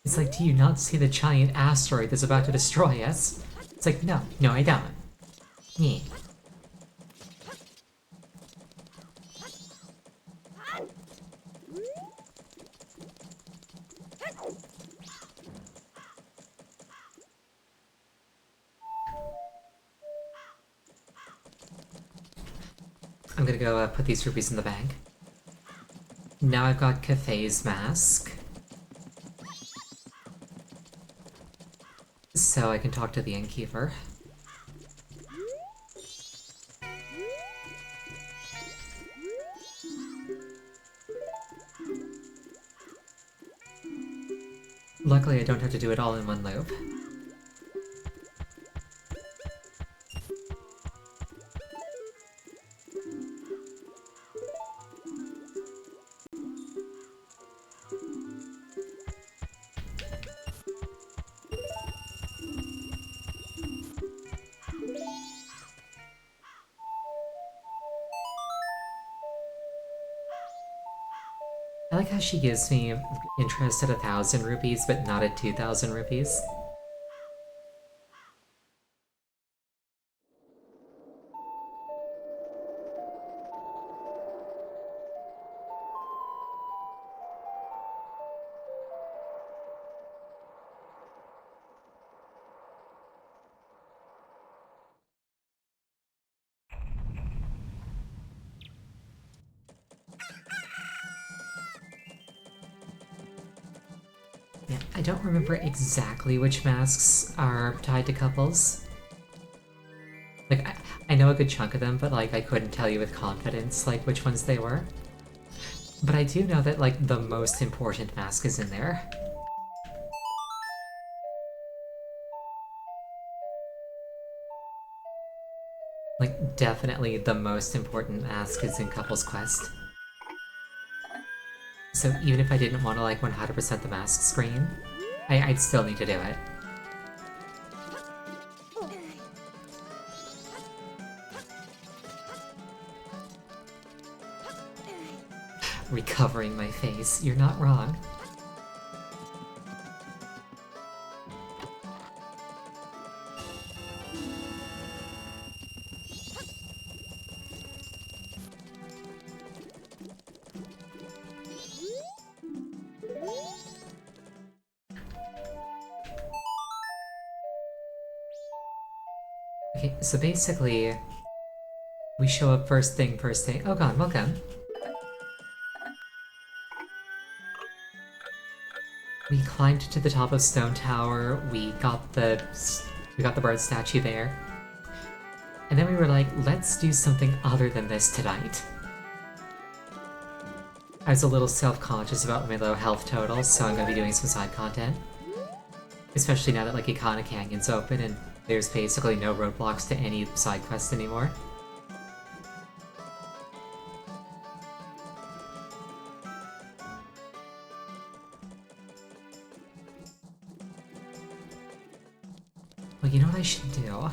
It's like, do you not see the giant asteroid that's about to destroy us? It's like, no, I don't. Yeah. I'm gonna go put these rupees in the bank. Now I've got Cafe's mask. So I can talk to the innkeeper. Luckily I don't have to do it all in one loop. I like how she gives me interest at 1,000 rupees, but not at 2,000 rupees. Yeah, I don't remember exactly which masks are tied to couples. Like, I know a good chunk of them, but like I couldn't tell you with confidence like which ones they were. But I do know that like the most important mask is in there. Like, definitely the most important mask is in Couple's Quest. So even if I didn't want to like 100% the mask screen, I'd still need to do it. Recovering my face, you're not wrong. Okay, so basically, we show up first thing, first thing. Oh god, welcome. We climbed to the top of Stone Tower, we got the bird statue there. And then we were like, let's do something other than this tonight. I was a little self-conscious about my low health total, so I'm gonna be doing some side content. Especially now that like Ikana Canyon's open and there's basically no roadblocks to any side quests anymore. Well, you know what I should do?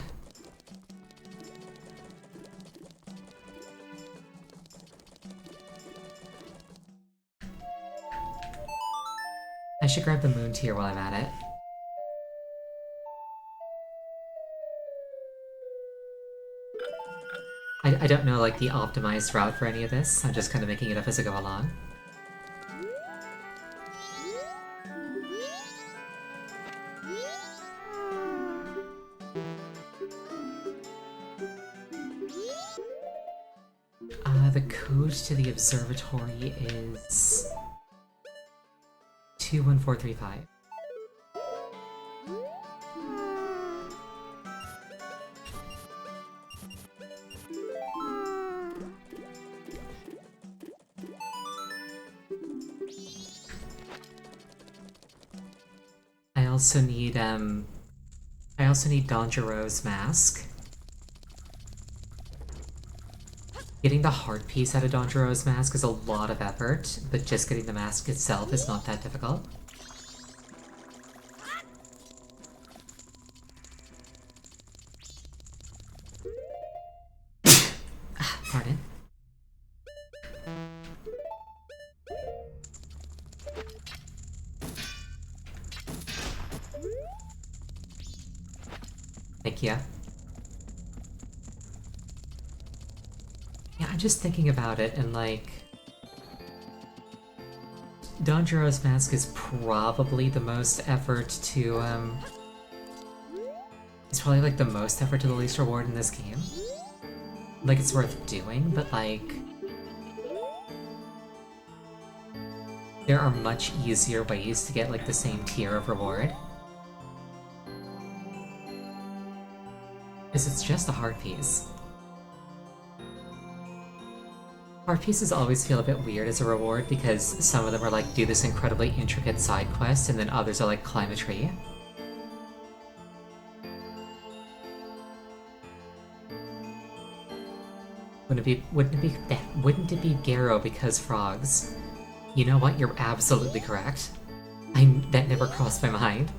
I should grab the moon tier while I'm at it. I don't know like the optimized route for any of this, I'm just kind of making it up as I go along. The code to the observatory is 21435. I also need Dangero's mask. Getting the heart piece out of Dangero's mask is a lot of effort, but just getting the mask itself is not that difficult. Pardon. Thank you. Yeah, I'm just thinking about it, and like... Dangero's mask is probably the most effort to, It's probably like the most effort to the least reward in this game. Like, it's worth doing, but like... There are much easier ways to get like the same tier of reward. Because it's just a heart piece. Heart pieces always feel a bit weird as a reward because some of them are like, do this incredibly intricate side quest, and then others are like, climb a tree. Wouldn't it be Garrow because frogs? You know what? You're absolutely correct. That never crossed my mind.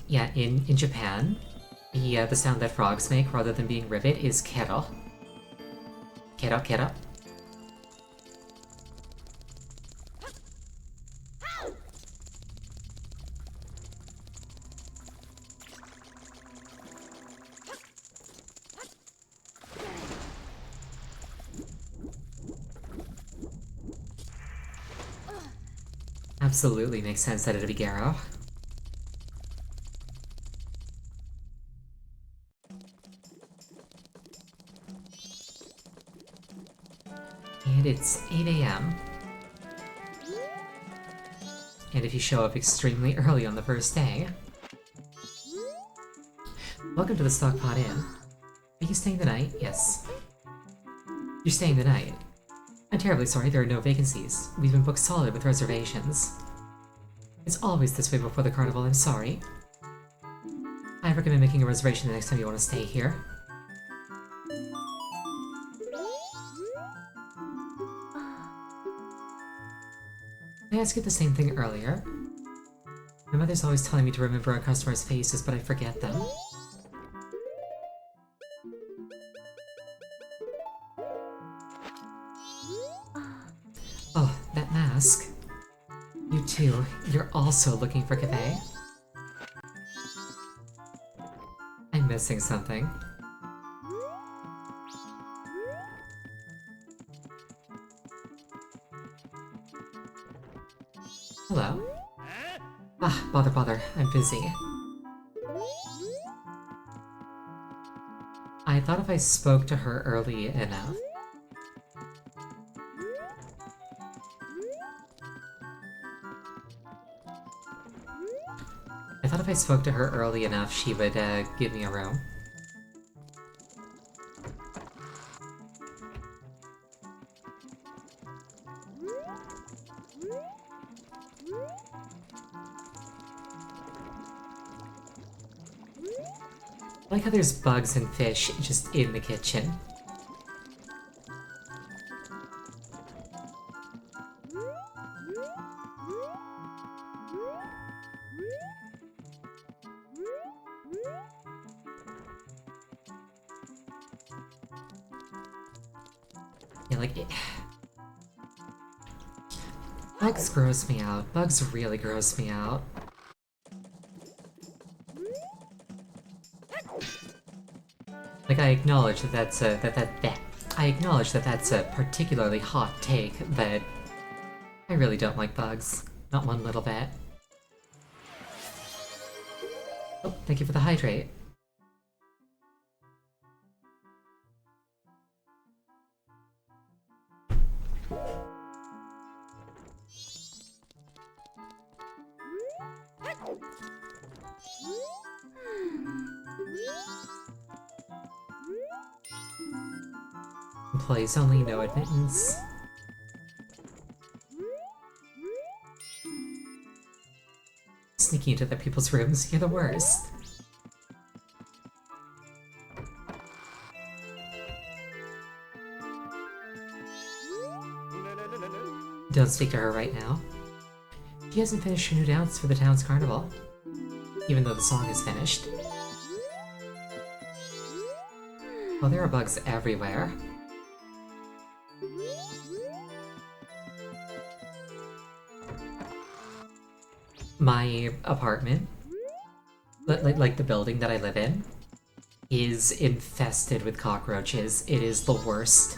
Yeah, in Japan, the sound that frogs make rather than being rivet is kero. Kero, kero. Absolutely makes sense that it'd be Garrow. And it's 8 a.m. And if you show up extremely early on the first day... Welcome to the Stockpot Inn. Are you staying the night? Yes. You're staying the night. I'm terribly sorry, there are no vacancies. We've been booked solid with reservations. It's always this way before the carnival, I'm sorry. I recommend making a reservation the next time you want to stay here. I asked you the same thing earlier. My mother's always telling me to remember our customers' faces, but I forget them. Oh, that mask. You too. You're also looking for Cathay? I'm missing something. Hello? Ah, bother, I'm busy. I thought if I spoke to her early enough... I thought if I spoke to her early enough, she would, give me a room. I like how there's bugs and fish just in the kitchen. Yeah, like... Bugs gross me out. Bugs really gross me out. Like, I acknowledge that that's a... I acknowledge that that's a particularly hot take, but... I really don't like bugs. Not one little bit. Oh, thank you for the hydrate. Employees only, no admittance. Sneaking into other people's rooms, you're the worst. Don't speak to her right now. She hasn't finished her new dance for the town's carnival, even though the song is finished. Well, there are bugs everywhere. My apartment, like the building that I live in, is infested with cockroaches. It is the worst.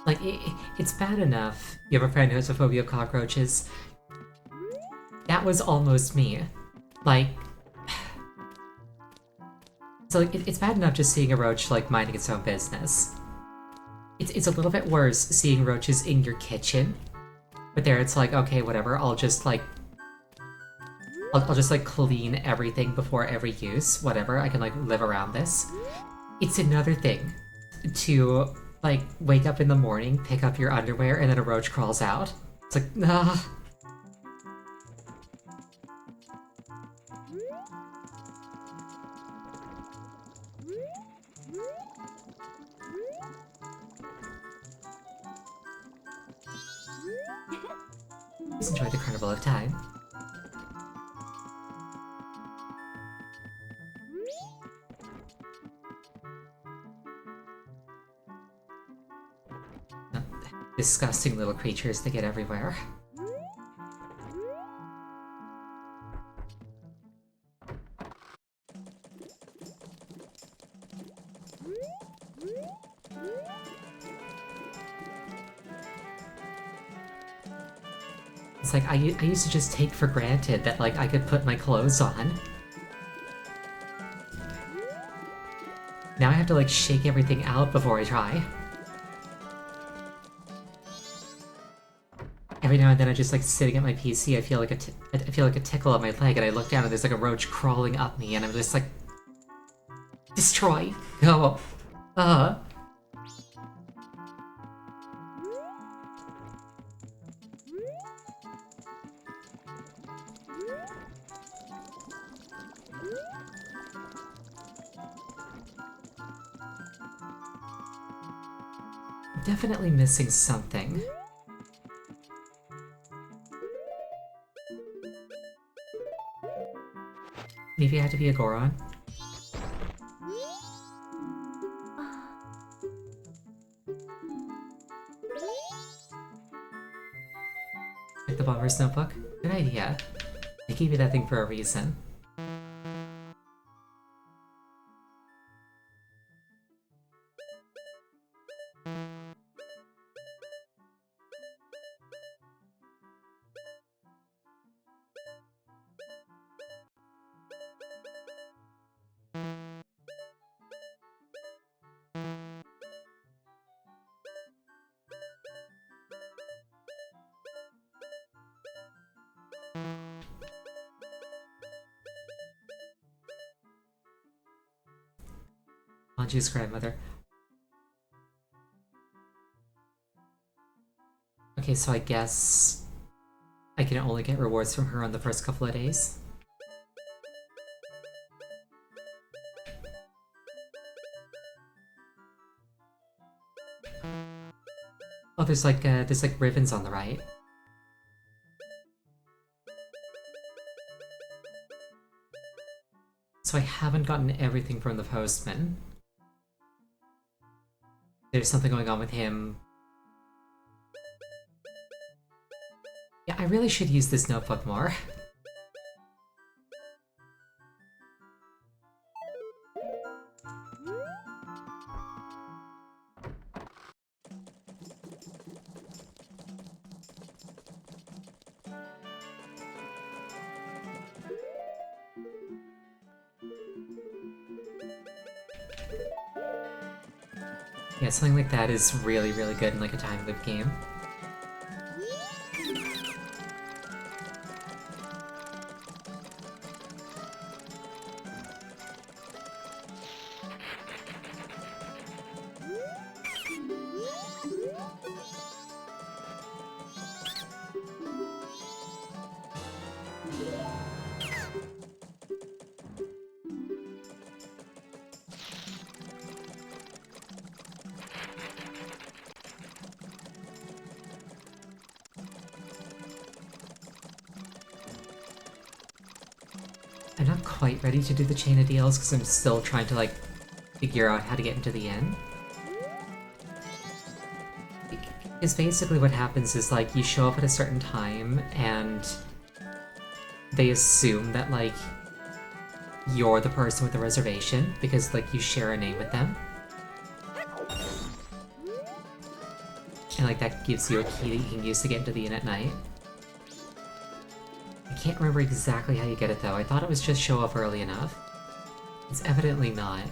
Like, it's bad enough you have a friend who has a phobia of cockroaches. That was almost me. Like... So, like, it's bad enough just seeing a roach, like, minding its own business. It's a little bit worse seeing roaches in your kitchen. But there it's like, okay, whatever, I'll just, like... I'll just, like, clean everything before every use. Whatever, I can, like, live around this. It's another thing to... like, wake up in the morning, pick up your underwear, and then a roach crawls out. It's like, nah. Please enjoy the Carnival of Time. disgusting little creatures that get everywhere. It's like, I used to just take for granted that, like, I could put my clothes on. Now I have to, like, shake everything out before I try. Every now and then I'm just, like, sitting at my PC, I feel like a tickle on my leg, and I look down and there's, like, a roach crawling up me, and I'm just like... Destroy! Go! Definitely missing something. Maybe I had to be a Goron? Like the Bomber's Notebook? Good idea. They gave you that thing for a reason. Anju's grandmother. Okay, so I guess I can only get rewards from her on the first couple of days. Oh, there's like ribbons on the right. So I haven't gotten everything from the postman. There's something going on with him. Yeah, I really should use this notebook more. Yeah, something like that is really, really good in like a time loop game. I'm not quite ready to do the chain of deals because I'm still trying to like figure out how to get into the inn. Because basically what happens is like you show up at a certain time and they assume that like you're the person with the reservation because like you share a name with them. And like that gives you a key that you can use to get into the inn at night. I can't remember exactly how you get it though. I thought it was just show up early enough. It's evidently not.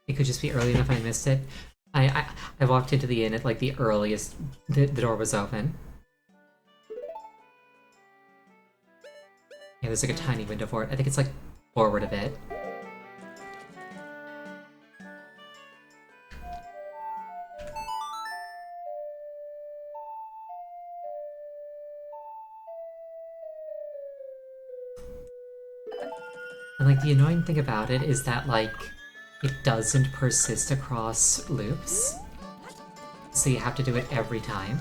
It could just be early enough I missed it. I walked into the inn at like the earliest the door was open. Yeah, there's like a tiny window for it. I think it's like forward a bit. And like the annoying thing about it is that like it doesn't persist across loops. So you have to do it every time.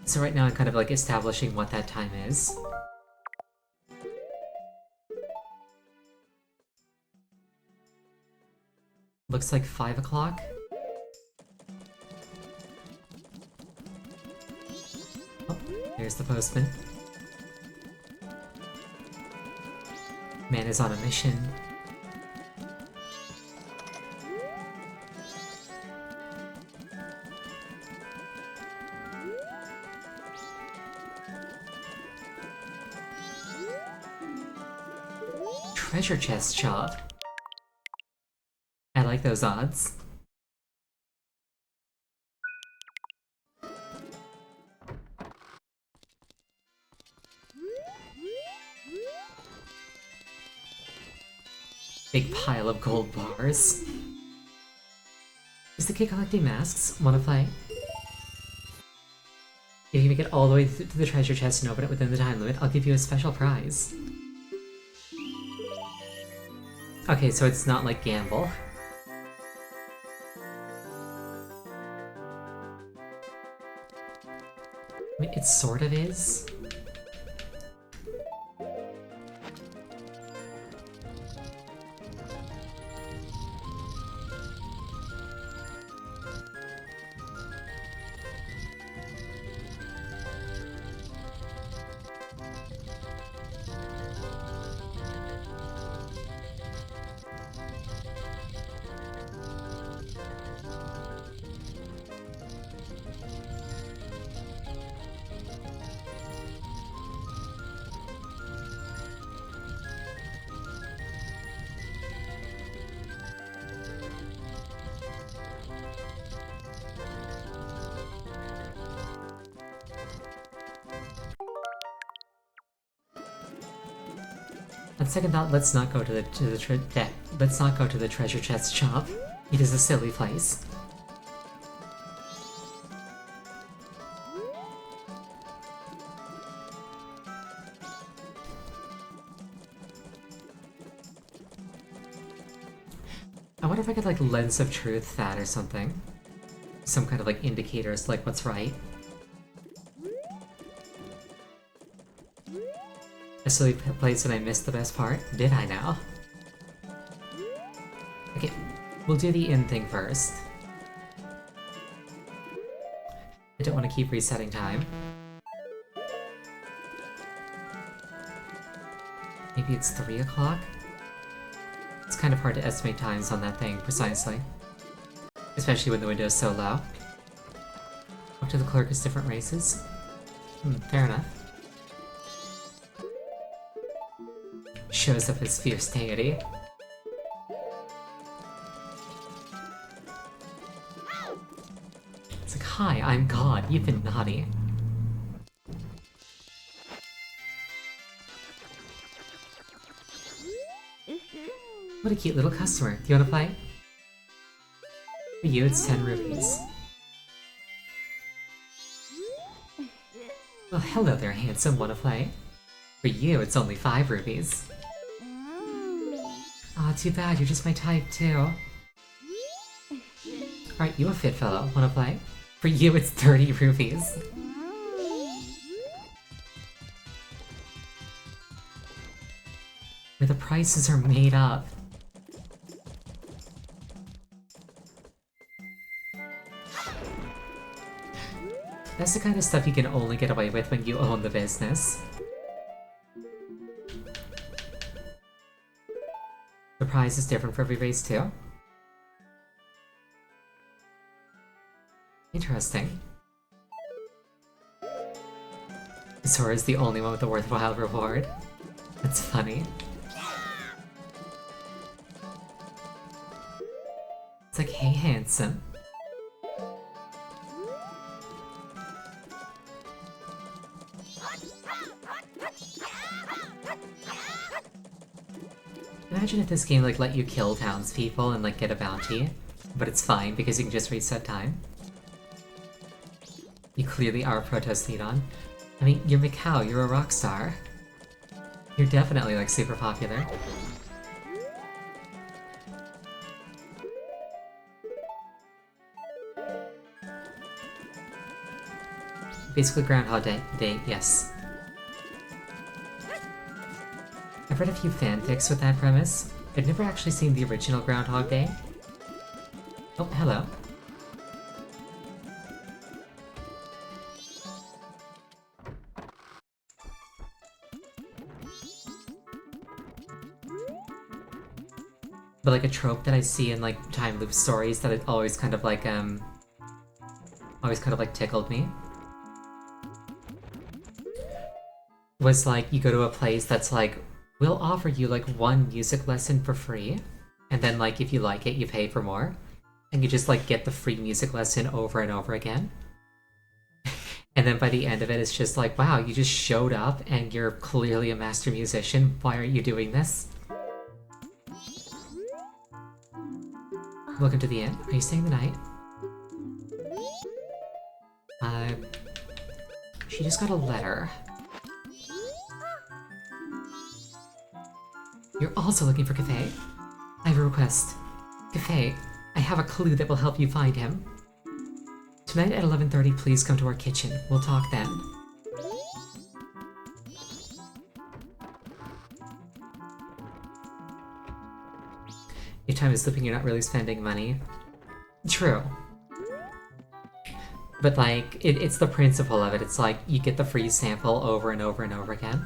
So right now I'm kind of like establishing what that time is. Looks like 5 o'clock. Oh, there's the postman. Man is on a mission. Treasure chest shop. I like those odds. Big pile of gold bars. Is the kid collecting masks? Wanna play? If you make it all the way to the treasure chest and open it within the time limit, I'll give you a special prize. Okay, so it's not like gamble. I mean, it sort of is. On second thought, let's not go to the treasure chest shop. It is a silly place. I wonder if I could like lens of truth that or something. Some kind of like indicators like what's right. A silly place and I missed the best part? Did I now? Okay, we'll do the in thing first. I don't want to keep resetting time. Maybe it's 3 o'clock? It's kind of hard to estimate times on that thing precisely. Especially when the window is so low. Talk to the clerk as different races? Fair enough. Shows up his fierce deity. It's like, hi, I'm God, you've been naughty. What a cute little customer. Do you wanna play? For you, it's 10 rupees. Well, hello there, handsome. Wanna play? For you, it's only 5 rupees. Aw, too bad, you're just my type, too. Alright, you a fit fellow. Wanna play? For you, it's 30 rupees. Where the prices are made up. That's the kind of stuff you can only get away with when you own the business. The price is different for every race too? Interesting. Sora is the only one with a worthwhile reward. That's funny. It's like, hey handsome. Imagine if this game like let you kill townspeople and like get a bounty, but it's fine because you can just reset time. You clearly are Protostedon. I mean, you're Mikau, you're a rock star. You're definitely like super popular. basically Groundhog Day, yes. I've read a few fanfics with that premise. I've never actually seen the original Groundhog Day. Oh, hello. But like a trope that I see in like time loop stories that it always kind of like tickled me was like you go to a place that's like, we'll offer you like one music lesson for free, and then like if you like it you pay for more, and you just like get the free music lesson over and over again. And then by the end of it it's just like, wow, you just showed up and you're clearly a master musician, why are you doing this? Welcome to the inn. Are you staying the night? She just got a letter. You're also looking for Cafe? I have a request. Cafe, I have a clue that will help you find him. Tonight at 11:30, please come to our kitchen. We'll talk then. If time is slipping, you're not really spending money. True. But like, it's the principle of it. It's like, you get the free sample over and over and over again.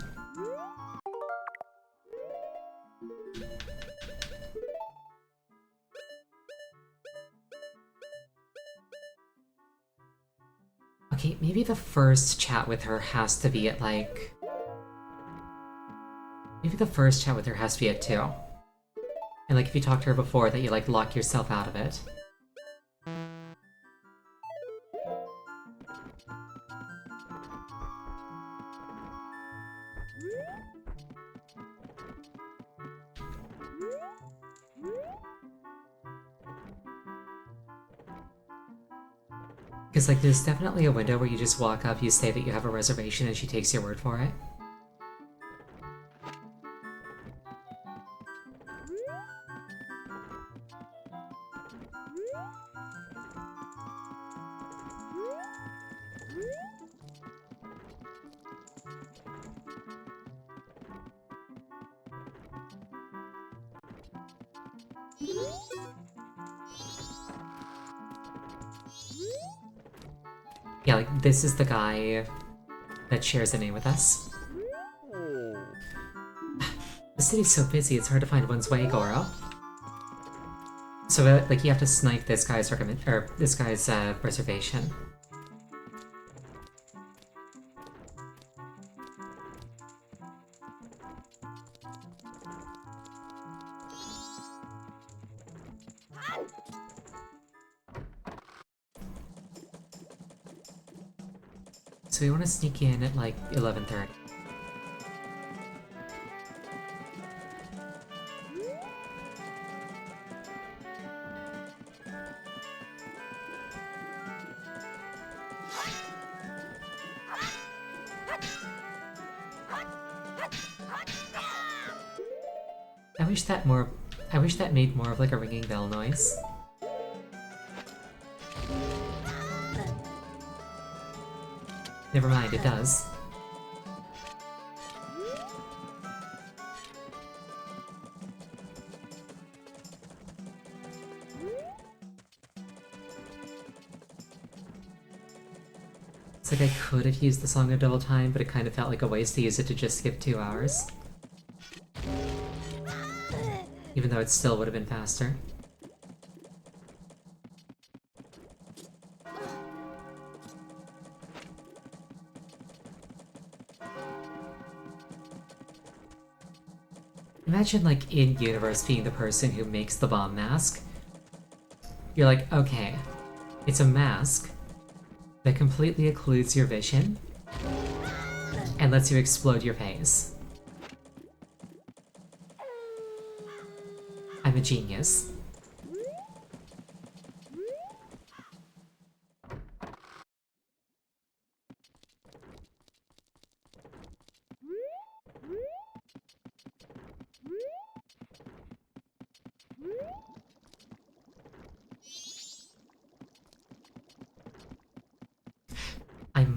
Okay, maybe the first chat with her has to be at like... Maybe the first chat with her has to be at 2. And like, if you talk to her before that, you like lock yourself out of it. Because like, there's definitely a window where you just walk up, you say that you have a reservation, and she takes your word for it. Yeah, like, this is the guy that shares a name with us. The city's so busy, it's hard to find one's way, Goro. So, like, you have to snipe this guy's reservation. So we want to sneak in at like 11:30. I wish that made more of like a ringing bell noise. Never mind, it does. It's like I could have used the Song of Double Time, but it kind of felt like a waste to use it to just skip 2 hours. Even though it still would have been faster. Imagine, like, in-universe being the person who makes the bomb mask. You're like, okay, it's a mask that completely occludes your vision and lets you explode your face. I'm a genius.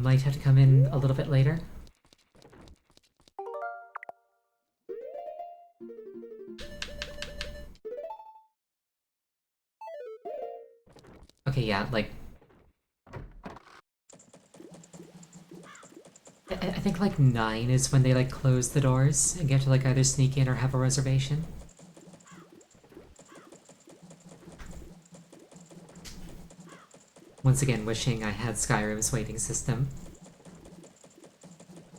might have to come in a little bit later. Okay, yeah, like... I think like 9 is when they like close the doors and get to like either sneak in or have a reservation. Once again, wishing I had Skyrim's waiting system.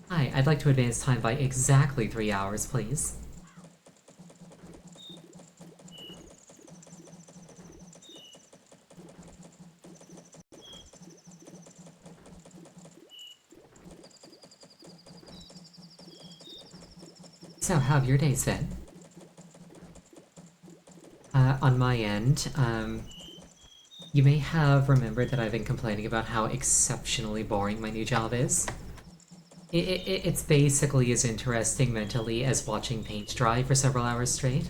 Hi, I'd like to advance time by exactly 3 hours, please. So, how have your days been? On my end, you may have remembered that I've been complaining about how exceptionally boring my new job is. It's basically as interesting mentally as watching paint dry for several hours straight.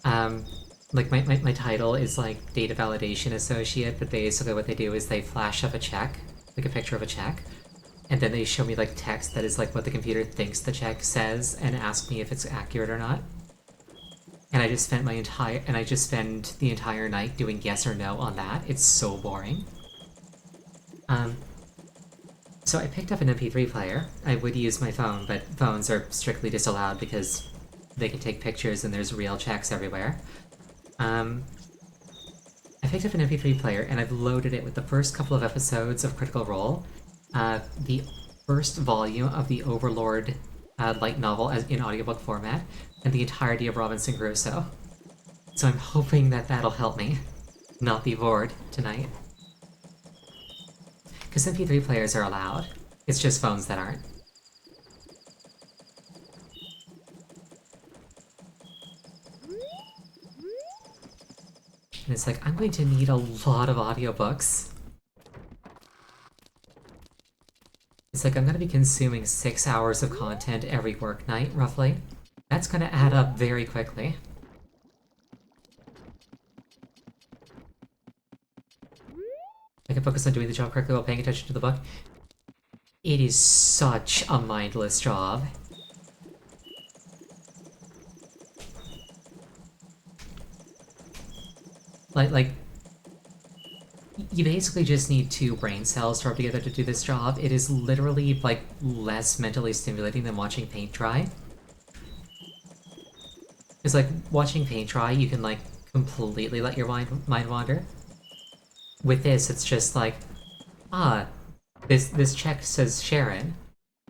Like, my title is, like, Data Validation Associate, but basically what they do is they flash up a check, like a picture of a check, and then they show me, like, text that is, like, what the computer thinks the check says, and ask me if it's accurate or not. And I just spent the entire night doing yes or no on that. It's so boring. So I picked up an MP3 player. I would use my phone, but phones are strictly disallowed because they can take pictures and there's real checks everywhere. I picked up an MP3 player and I've loaded it with the first couple of episodes of Critical Role, the first volume of the Overlord light novel in audiobook format, and the entirety of Robinson Crusoe. So I'm hoping that that'll help me not be bored tonight. Because MP3 players are allowed. It's just phones that aren't. And it's like, I'm going to need a lot of audiobooks. It's like, I'm going to be consuming 6 hours of content every work night, roughly. That's going to add up very quickly. I can focus on doing the job correctly while paying attention to the book. It is such a mindless job. Like, you basically just need 2 brain cells to rub together to do this job. It is literally, like, less mentally stimulating than watching paint dry. Because, like, watching paint dry, you can, like, completely let your mind wander. With this, it's just like, this check says Sharon,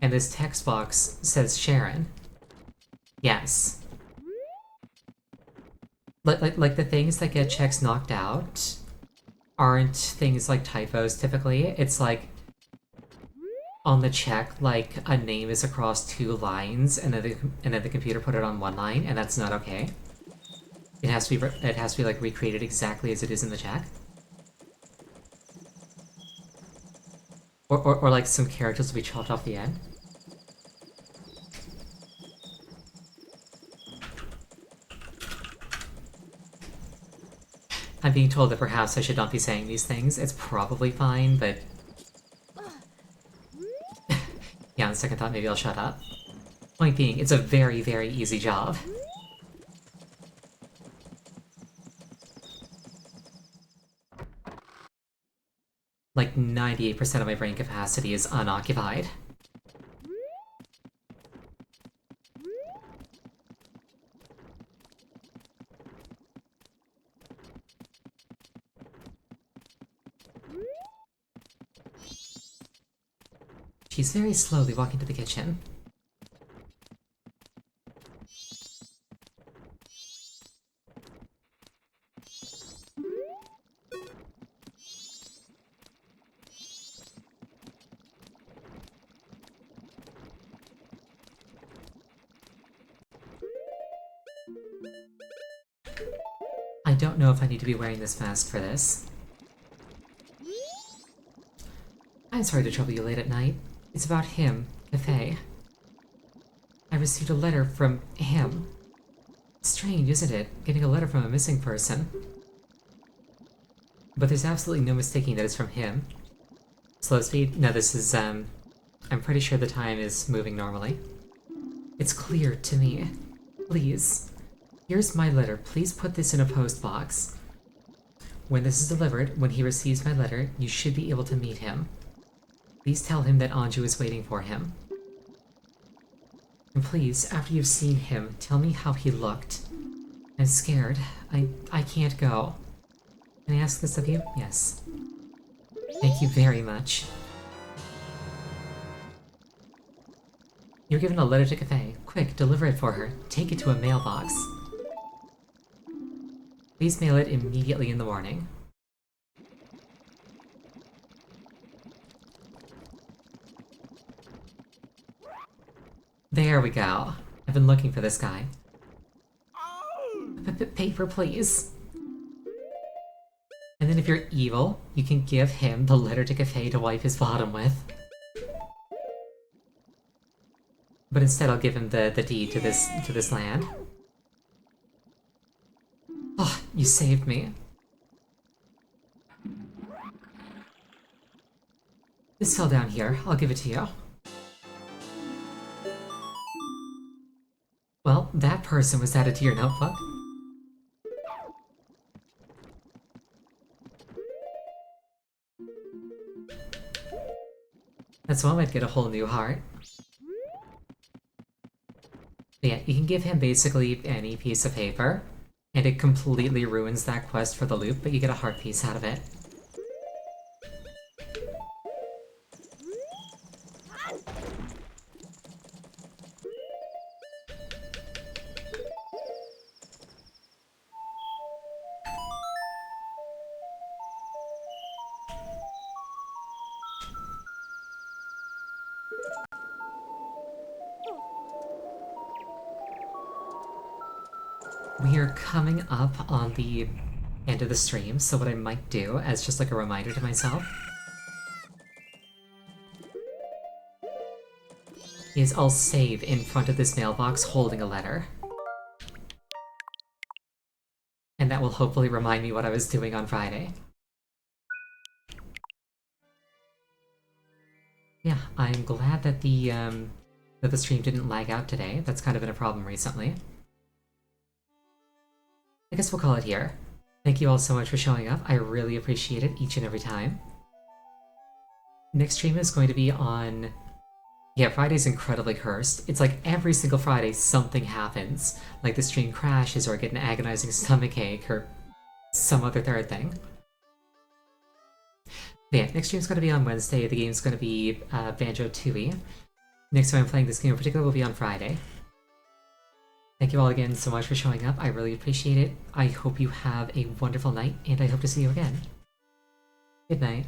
and this text box says Sharon. Yes. Like the things that get checks knocked out aren't things like typos typically. It's like, on the check, like, a name is across 2 lines, and then the computer put it on 1 line, and that's not okay. It has to be like recreated exactly as it is in the check. Or like some characters will be chopped off the end. I'm being told that perhaps I should not be saying these things. It's probably fine, but... yeah, on second thought, maybe I'll shut up. Point being, it's a very, very easy job. Like, 98% of my brain capacity is unoccupied. She's very slowly walking to the kitchen. I don't know if I need to be wearing this mask for this. I'm sorry to trouble you late at night. It's about him, Cafe. I received a letter from him. Strange, isn't it? Getting a letter from a missing person. But there's absolutely no mistaking that it's from him. Slow speed? No, this is, I'm pretty sure the time is moving normally. It's clear to me. Please. Here's my letter. Please put this in a post box. When this is delivered, when he receives my letter, you should be able to meet him. Please tell him that Anju is waiting for him. And please, after you've seen him, tell me how he looked. I'm scared. I can't go. Can I ask this of you? Yes. Thank you very much. You're given a letter to Cafe. Quick, deliver it for her. Take it to a mailbox. Please mail it immediately in the morning. There we go. I've been looking for this guy. Paper, please. And then if you're evil, you can give him the letter to Cafe to wipe his bottom with. But instead I'll give him the deed to this land. Oh, you saved me. This fell down here. I'll give it to you. Well, that person was added to your notebook. That's one way to get a whole new heart. But yeah, you can give him basically any piece of paper, and it completely ruins that quest for the loop, but you get a heart piece out of it. We are coming up on the end of the stream, so what I might do, as just like a reminder to myself, is I'll save in front of this mailbox holding a letter. And that will hopefully remind me what I was doing on Friday. Yeah, I'm glad that the stream didn't lag out today. That's kind of been a problem recently. I guess we'll call it here. Thank you all so much for showing up. I really appreciate it each and every time. Next stream is going to be on... Yeah, Friday's incredibly cursed. It's like every single Friday something happens. Like the stream crashes or I get an agonizing stomachache or some other third thing. But yeah, next stream's going to be on Wednesday. The game's going to be Banjo-Tooie. Next time I'm playing this game in particular will be on Friday. Thank you all again so much for showing up. I really appreciate it. I hope you have a wonderful night, and I hope to see you again. Good night.